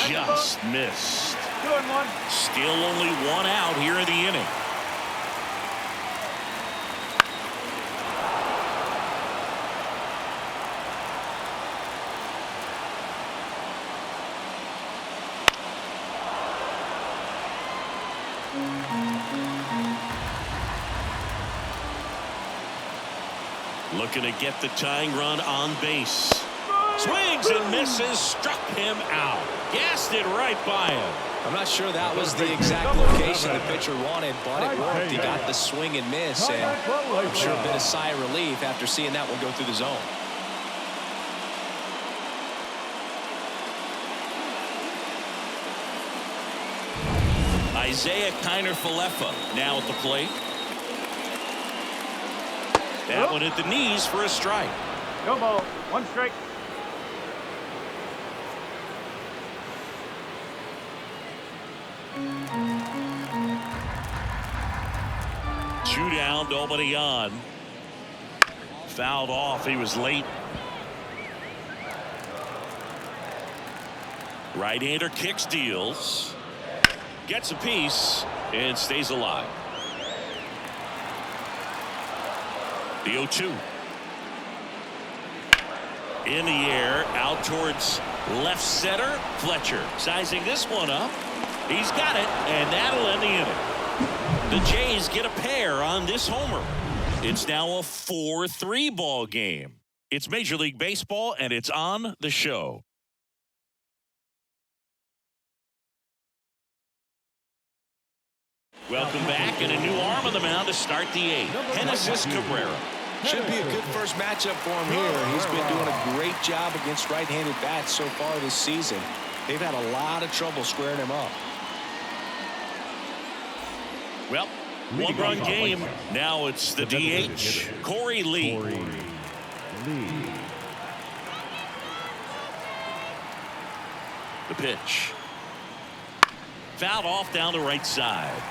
Just missed. 2-1. Still only 1 out here in the inning. Looking to get the tying run on base. Swings and misses, struck him out. Gassed it right by him. I'm not sure that was the exact location the pitcher wanted, but it worked. He got the swing and miss, and I'm sure a bit of sigh of relief after seeing that one go through the zone. Isaiah Kiner-Falefa now at the plate. That one at the knees for a strike. No ball, 1 strike. Two down, nobody on. Fouled off. He was late. Right-hander kicks, deals, gets a piece, and stays alive. The 0-2. In the air, out towards left center. Fletcher sizing this one up. He's got it, and that'll end the inning. The Jays get a pair on this homer. It's now a 4-3 ball game. It's Major League Baseball, and it's on the show. Welcome back, and a new arm on the mound to start the eighth. Genesis Cabrera. Should be a good first matchup for him here. He's been doing a great job against right-handed bats so far this season. They've had a lot of trouble squaring him up. Well, one-run game. Now it's the DH, Corey Lee. The pitch. Fouled off down the right side.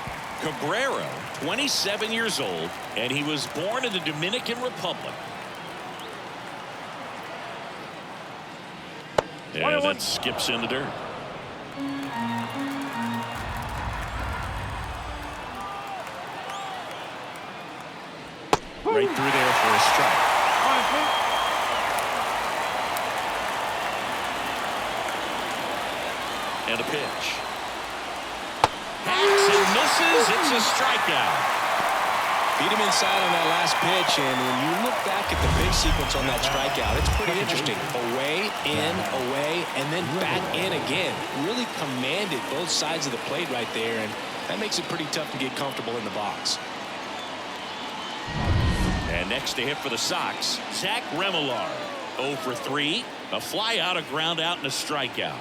Cabrera, 27 years old, and he was born in the Dominican Republic. And that skips in the dirt. Right through there for a strike. And a pitch. Hacks and misses. It's a strikeout. Beat him inside on that last pitch, and when you look back at the pitch sequence on that strikeout, it's pretty interesting. Away, in, away, and then back in again. Really commanded both sides of the plate right there, and that makes it pretty tough to get comfortable in the box. And next to hit for the Sox, Zach Remillard. 0 for 3. A fly out, a ground out, and a strikeout.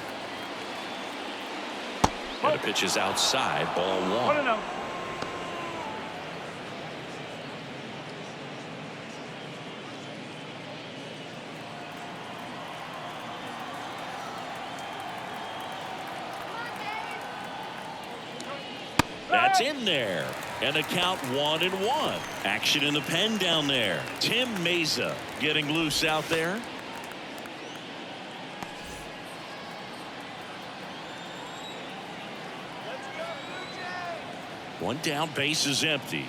And the pitch is outside, ball 1. That's in there. And the count 1-1. Action in the pen down there. Tim Meza getting loose out there. One down, base is empty.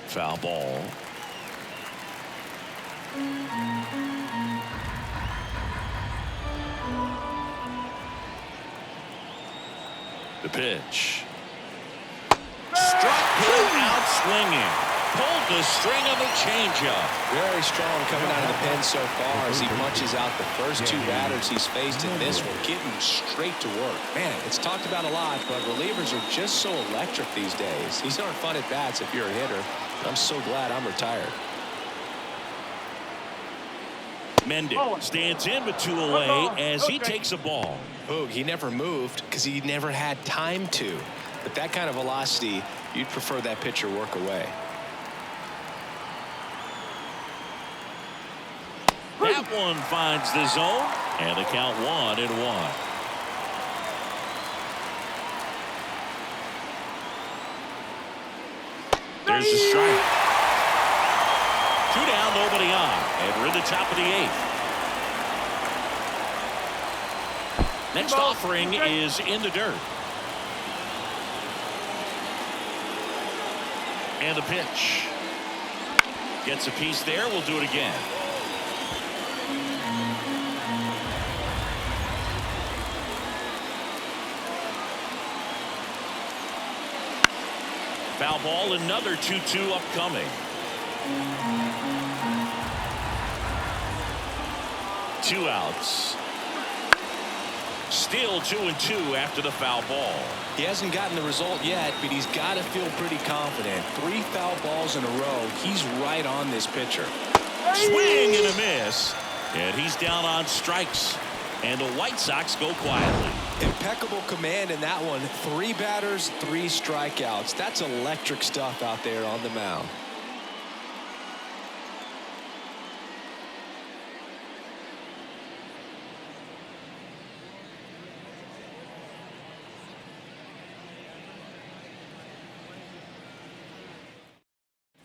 Foul ball. The pitch. Struck him out swinging. Pulled the string of the changeup. Very strong coming out of the pen so far as he punches out the first two batters he's faced in this one, getting straight to work. Man, it's talked about a lot, but relievers are just so electric these days. These aren't fun at bats if you're a hitter. I'm so glad I'm retired. Mendez stands in with 2 away as he takes a ball. Boog, he never moved because he never had time to. But that kind of velocity, you'd prefer that pitcher work away. That one finds the zone, and the count 1-1. There's the strike. 2 down, nobody on, and we're in the top of the 8th. Next offering is in the dirt. And the pitch. Gets a piece there. We'll do it again. Foul ball, another 2-2 upcoming. 2 outs. Still 2-2 after the foul ball. He hasn't gotten the result yet, but he's got to feel pretty confident. 3 foul balls in a row. He's right on this pitcher. Swing and a miss. And he's down on strikes. And the White Sox go quietly. Impeccable command in that one. 3 batters, 3 strikeouts. That's electric stuff out there on the mound.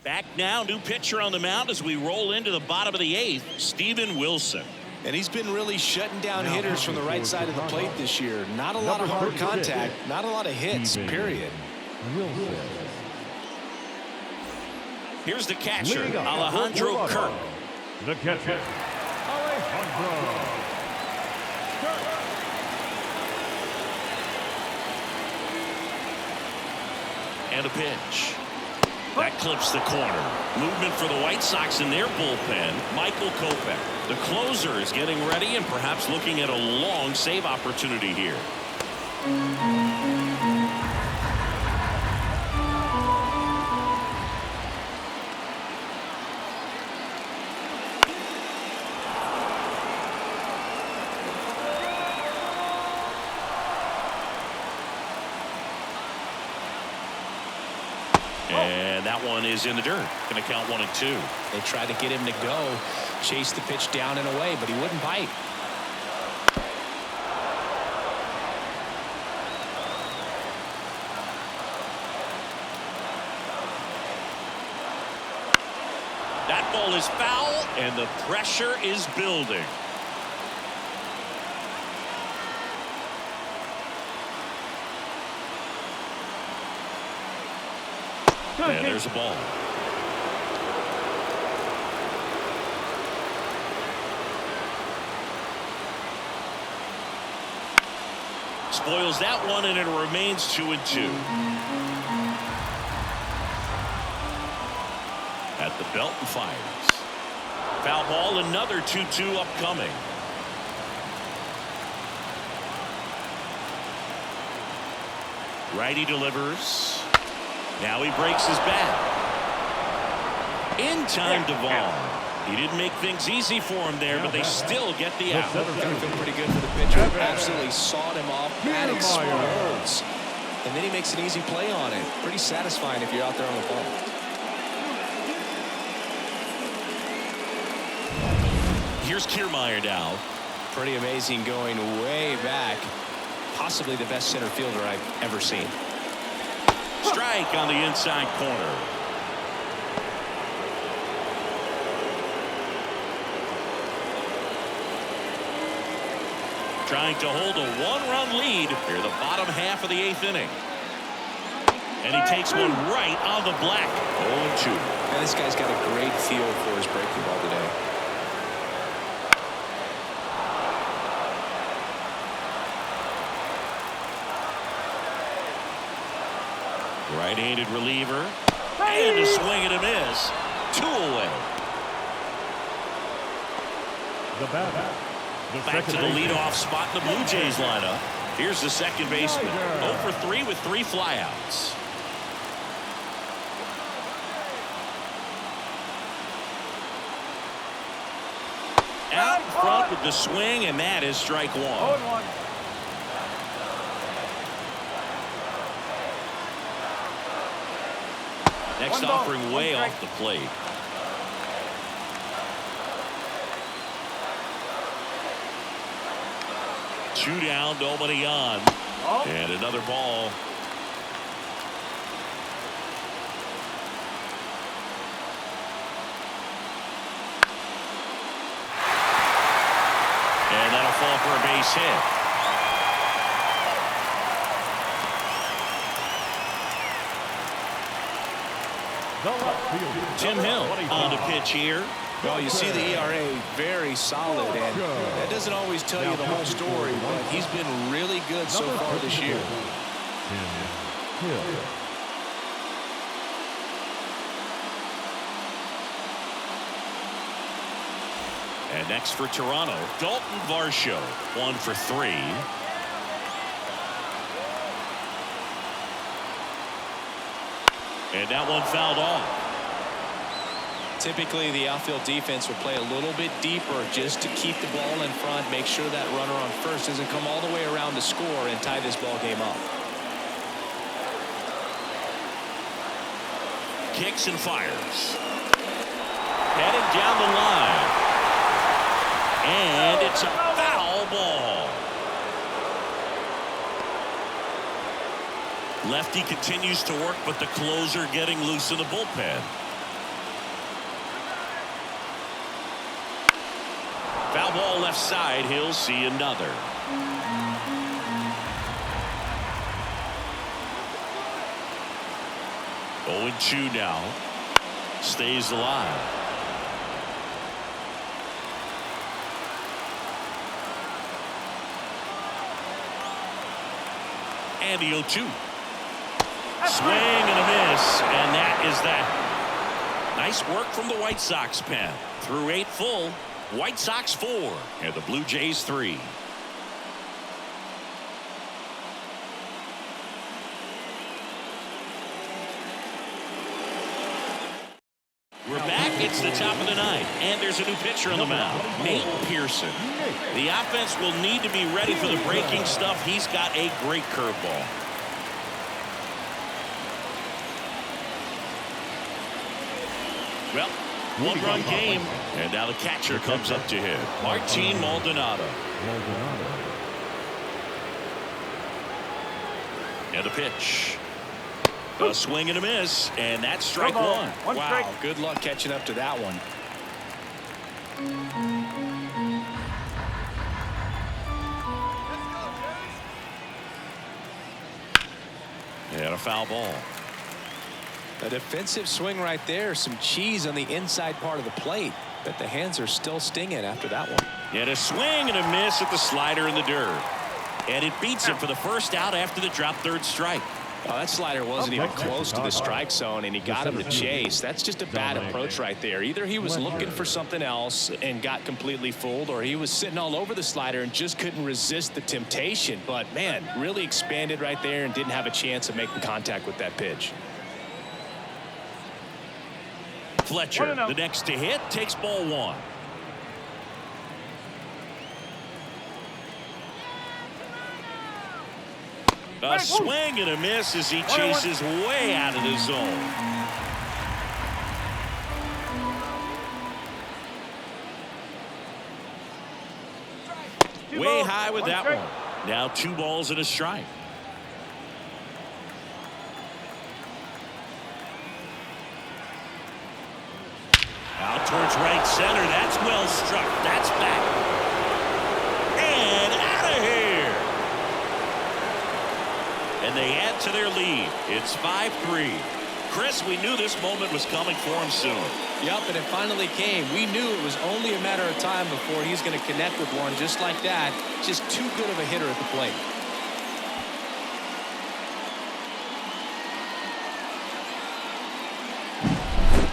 Back now, new pitcher on the mound as we roll into the bottom of the 8th, Steven Wilson. And he's been really shutting down hitters from the right side of the plate this year. Not a lot of hard contact, not a lot of hits, period. Here's the catcher, Alejandro Kirk. The catcher, Alejandro Kirk. And a pitch. That clips the corner. Movement for the White Sox in their bullpen. Michael Kopech. The closer is getting ready and perhaps looking at a long save opportunity here. And that one is in the dirt. Going to count 1 and 2. They tried to get him to go, chase the pitch down and away, but he wouldn't bite. That ball is foul, and the pressure is building. And there's a ball. Spoils that one, and it remains 2 and 2. At the belt and fires. Foul ball, another 2-2 upcoming. Righty delivers. Now he breaks his bat. In time to Vaughn. He didn't make things easy for him there, but they still get the out. Gotta feel pretty good for the pitcher. Absolutely sawed him off. Bat explodes. And then he makes an easy play on it. Pretty satisfying if you're out there on the ball. Here's Kiermaier now. Pretty amazing, going way back. Possibly the best center fielder I've ever seen. Strike on the inside corner. Trying to hold a 1-run lead here, the bottom half of the 8th inning. And he takes one right on the black. 0-2. Now this guy's got a great feel for his breaking ball today. Right-handed reliever. And a swing and a miss. 2 away. The batter. Back to the leadoff spot in the Blue Jays lineup. Here's the second baseman. 0 for 3 with 3 flyouts. Out in front with the swing, and that is strike 1. 0-1. Next offering way off the plate. Two down, nobody on. And another ball. And that'll fall for a base hit. Tim Hill on the pitch here. Well, you see the ERA very solid, and that doesn't always tell you the whole story, but he's been really good so far this year. Tim Hill. And next for Toronto, Dalton Varsho, 1 for 3. And that one fouled off. Typically, the outfield defense will play a little bit deeper just to keep the ball in front, make sure that runner on first doesn't come all the way around to score and tie this ball game up. Kicks and fires. Headed down the line. And it's a foul ball. Lefty continues to work, but the closer getting loose in the bullpen. Foul ball left side. He'll see another. Oh, 0-2 now. Stays alive. And the 0-2. Swing and a miss, and that is that. Nice work from the White Sox pen. Through 8 full, White Sox 4, and the Blue Jays 3. We're back. It's the top of the ninth, and there's a new pitcher on the mound, Nate Pearson. The offense will need to be ready for the breaking stuff. He's got a great curveball. Well, one-run game, and now the catcher comes up to hit. Martin Maldonado. And the pitch. A swing and a miss, and that's strike one. Wow, good luck catching up to that one. And a foul ball. A defensive swing right there. Some cheese on the inside part of the plate. But the hands are still stinging after that one. And a swing and a miss at the slider in the dirt. And it beats him for the first out after the drop third strike. Oh, that slider wasn't even close to the strike zone, and he got him to chase. That's just a bad approach right there. Either he was looking for something else and got completely fooled, or he was sitting all over the slider and just couldn't resist the temptation. But, man, really expanded right there and didn't have a chance of making contact with that pitch. Fletcher, the next to hit, takes ball one. A swing and a miss as he chases way out of the zone. Way high with that one. Now 2 balls and a strike. Out towards right center. That's well struck. That's back. And out of here. And they add to their lead. It's 5-3. Chris, we knew this moment was coming for him soon. Yep, and it finally came. We knew it was only a matter of time before he's going to connect with one just like that. Just too good of a hitter at the plate.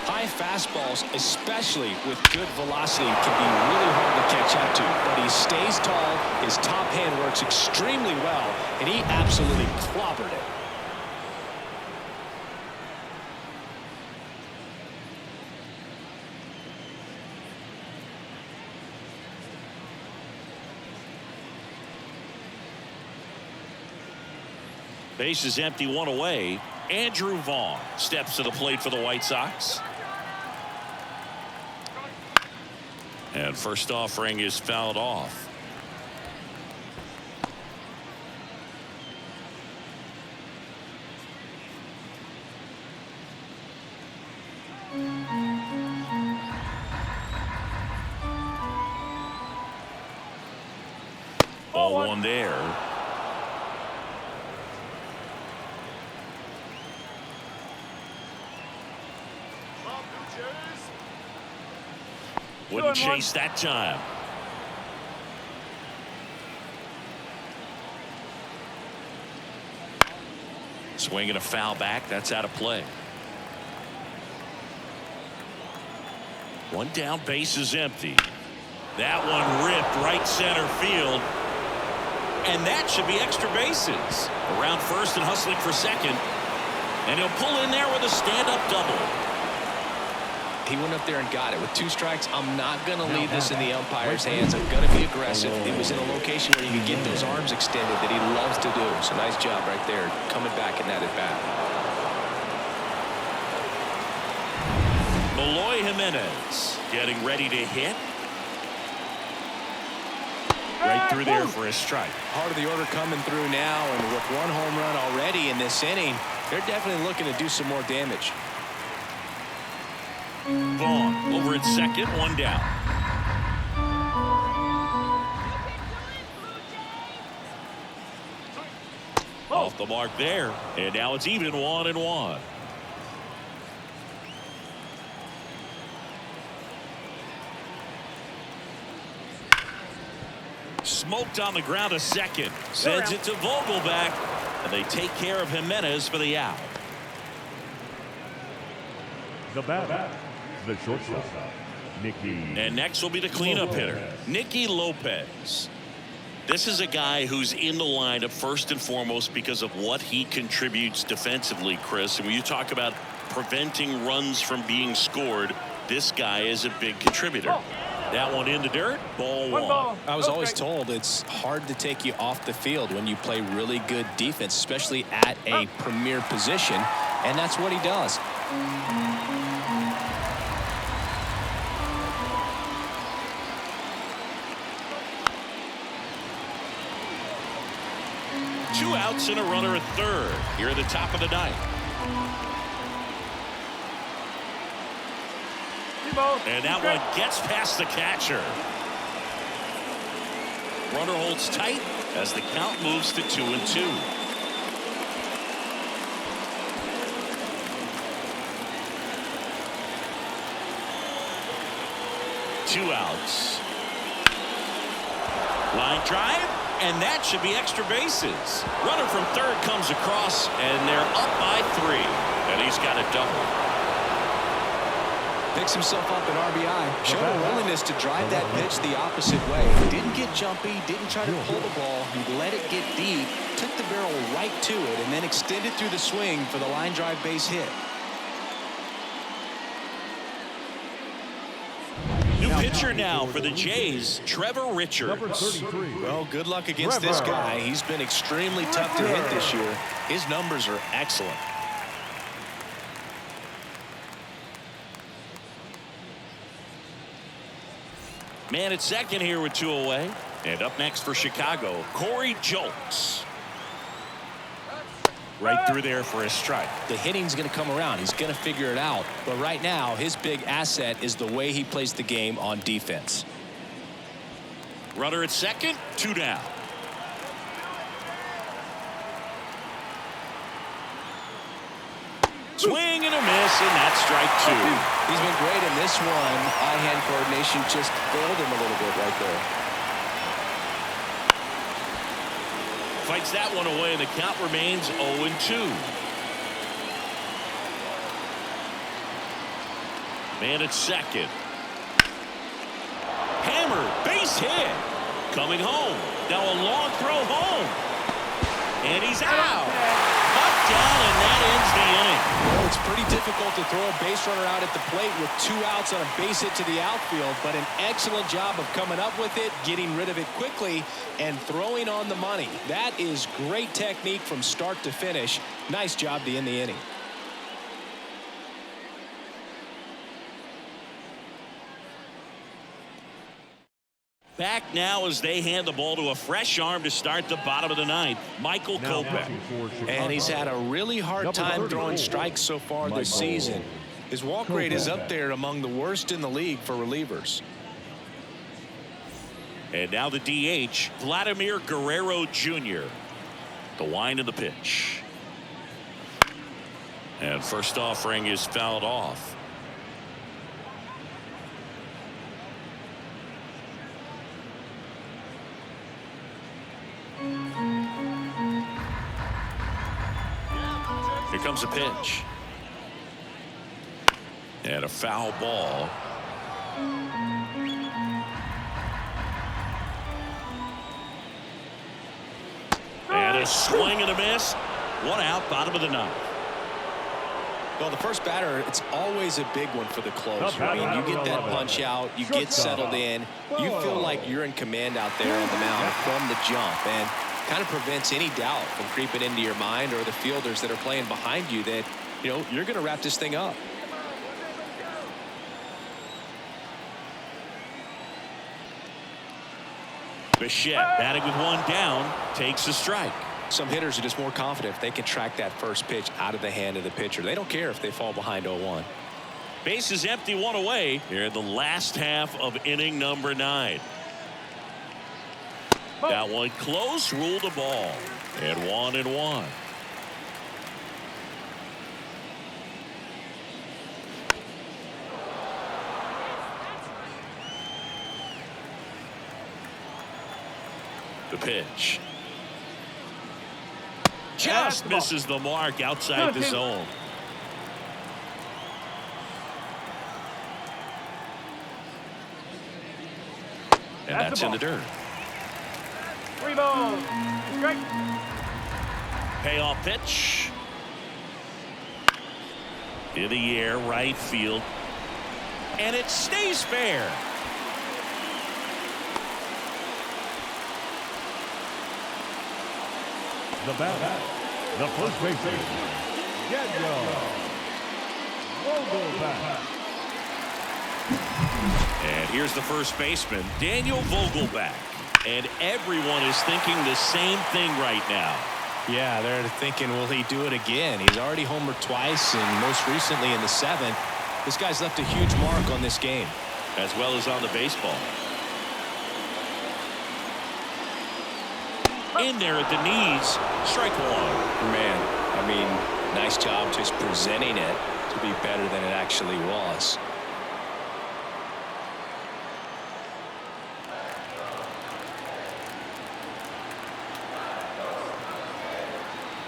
High fastballs, especially with good velocity, can be really hard to catch up to. But he stays tall, his top hand works extremely well, and he absolutely clobbered it. Base is empty, 1 away. Andrew Vaughn steps to the plate for the White Sox. And first offering is fouled off. Ball one there. Wouldn't chase that time. Swinging a foul back. That's out of play. One down, base is empty. That one ripped right center field. And that should be extra bases. Around first and hustling for second. And he'll pull in there with a stand-up double. He went up there and got it. With 2 strikes, I'm not going to leave this in the umpire's hands. I'm going to be aggressive. It was in a location where you could get those arms extended that he loves to do. So nice job right there, coming back in that at-bat. Eloy Jimenez getting ready to hit. Right through there for a strike. Part of the order coming through now, and with 1 home run already in this inning, they're definitely looking to do some more damage. Vaughn over at second, 1 down. off the mark there. And now it's even 1-1. Smoked on the ground a second. Sends it to Vogelback. And they take care of Jimenez for the out. The batter, the shortstop, Nicky. And next will be the cleanup hitter, Nicky Lopez. This is a guy who's in the lineup first and foremost because of what he contributes defensively, Chris. And when you talk about preventing runs from being scored, this guy is a big contributor. That one in the dirt. Ball one. I was always told it's hard to take you off the field when you play really good defense, especially at a premier position. And that's what he does. Two outs and a runner at third. Here at the top of the ninth. And that one gets past the catcher. Runner holds tight as the count moves to 2-2. Two outs. Line drive, and that should be extra bases. Runner from third comes across, and they're up by 3. And he's got a double. Picks himself up an RBI. Showed a willingness to drive that pitch the opposite way. Didn't get jumpy, didn't try to pull the ball. He let it get deep, took the barrel right to it, and then extended through the swing for the line drive base hit. New pitcher now for the Jays, Trevor Richards. Well, good luck against this guy. He's been extremely tough to hit this year. His numbers are excellent. Man at second here with 2 away. And up next for Chicago, Corey Julks. Right through there for a strike. The hitting's going to come around. He's going to figure it out. But right now, his big asset is the way he plays the game on defense. Runner at second, 2 down. Swing and a miss, and that's strike 2. He's been great in this one. Eye-hand coordination just failed him a little bit right there. Fights that one away, and the count remains 0-2. Man at second. Hammer, base hit. Coming home. Now a long throw home. And he's out. Up, down, and that ends the inning. Well, it's pretty difficult to throw a base runner out at the plate with 2 outs on a base hit to the outfield, but an excellent job of coming up with it, getting rid of it quickly, and throwing on the money. That is great technique from start to finish. Nice job to end the inning. Back now as they hand the ball to a fresh arm to start the bottom of the ninth, Michael Kopech. And he's had a really hard time throwing strikes so far this season. His walk rate is up there among the worst in the league for relievers. And now the DH, Vladimir Guerrero Jr. The wind of the pitch. And first offering is fouled off. Here comes a pitch. And a foul ball. And a swing and a miss. 1 out, bottom of the ninth. Well, the first batter, it's always a big one for the closer. I mean, you get that punch out, you get settled in, you feel like you're in command out there on the mound from the jump, and kind of prevents any doubt from creeping into your mind or the fielders that are playing behind you that, you know, you're going to wrap this thing up. Bichette batting with 1 down, takes a strike. Some hitters are just more confident if they can track that first pitch out of the hand of the pitcher. They don't care if they fall behind 0-1. Base is empty, 1 away here in the last half of inning number 9. That one close, ruled a ball. And 1-1. The pitch. Just misses the mark outside the zone. And that's in the dirt. 3 balls. Strike. Payoff pitch. In the air, right field. And it stays fair. The bat, the first baseman, Vogelback. And here's the first baseman, Daniel Vogelback. And everyone is thinking the same thing right now. Yeah, they're thinking, will he do it again? He's already homered twice, and most recently in the 7th. This guy's left a huge mark on this game. As well as on the baseball. In there at the knees, strike one. Man, I mean, nice job just presenting it to be better than it actually was.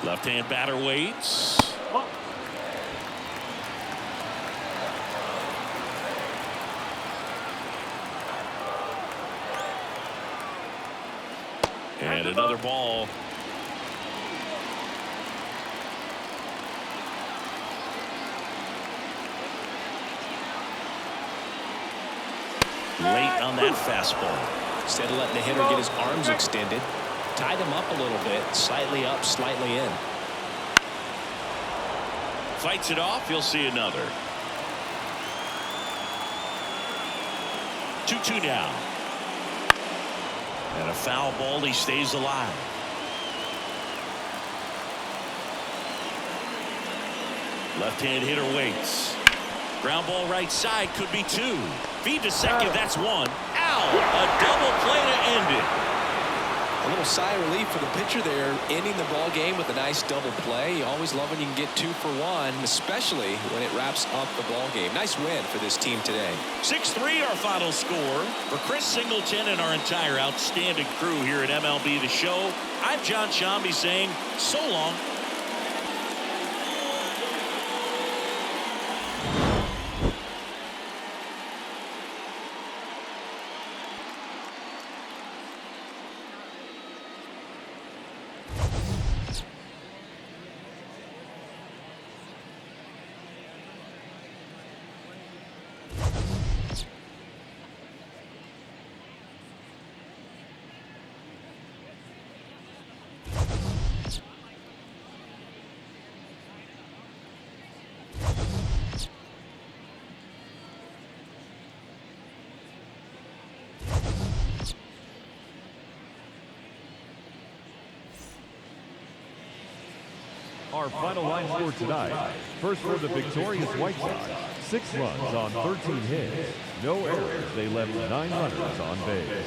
Left-hand batter waits. And another ball. Late on that fastball. Instead of letting the hitter get his arms extended, tied him up a little bit, slightly up, slightly in. Fights it off. You'll see another. 2-2 now. And a foul ball. He stays alive. Left-hand hitter waits. Ground ball right side, could be 2. Feed to second, that's 1. Ow! A double play to end it. A little sigh of relief for the pitcher there, ending the ball game with a nice double play. You always love when you can get 2 for 1, especially when it wraps up the ball game. Nice win for this team today. 6-3 our final score. For Chris Singleton and our entire outstanding crew here at MLB The Show, I'm John Shambi saying so long. Our final line score tonight. First for the victorious White Sox, 6 runs on 13 hits. No errors. They left 9 runners on base.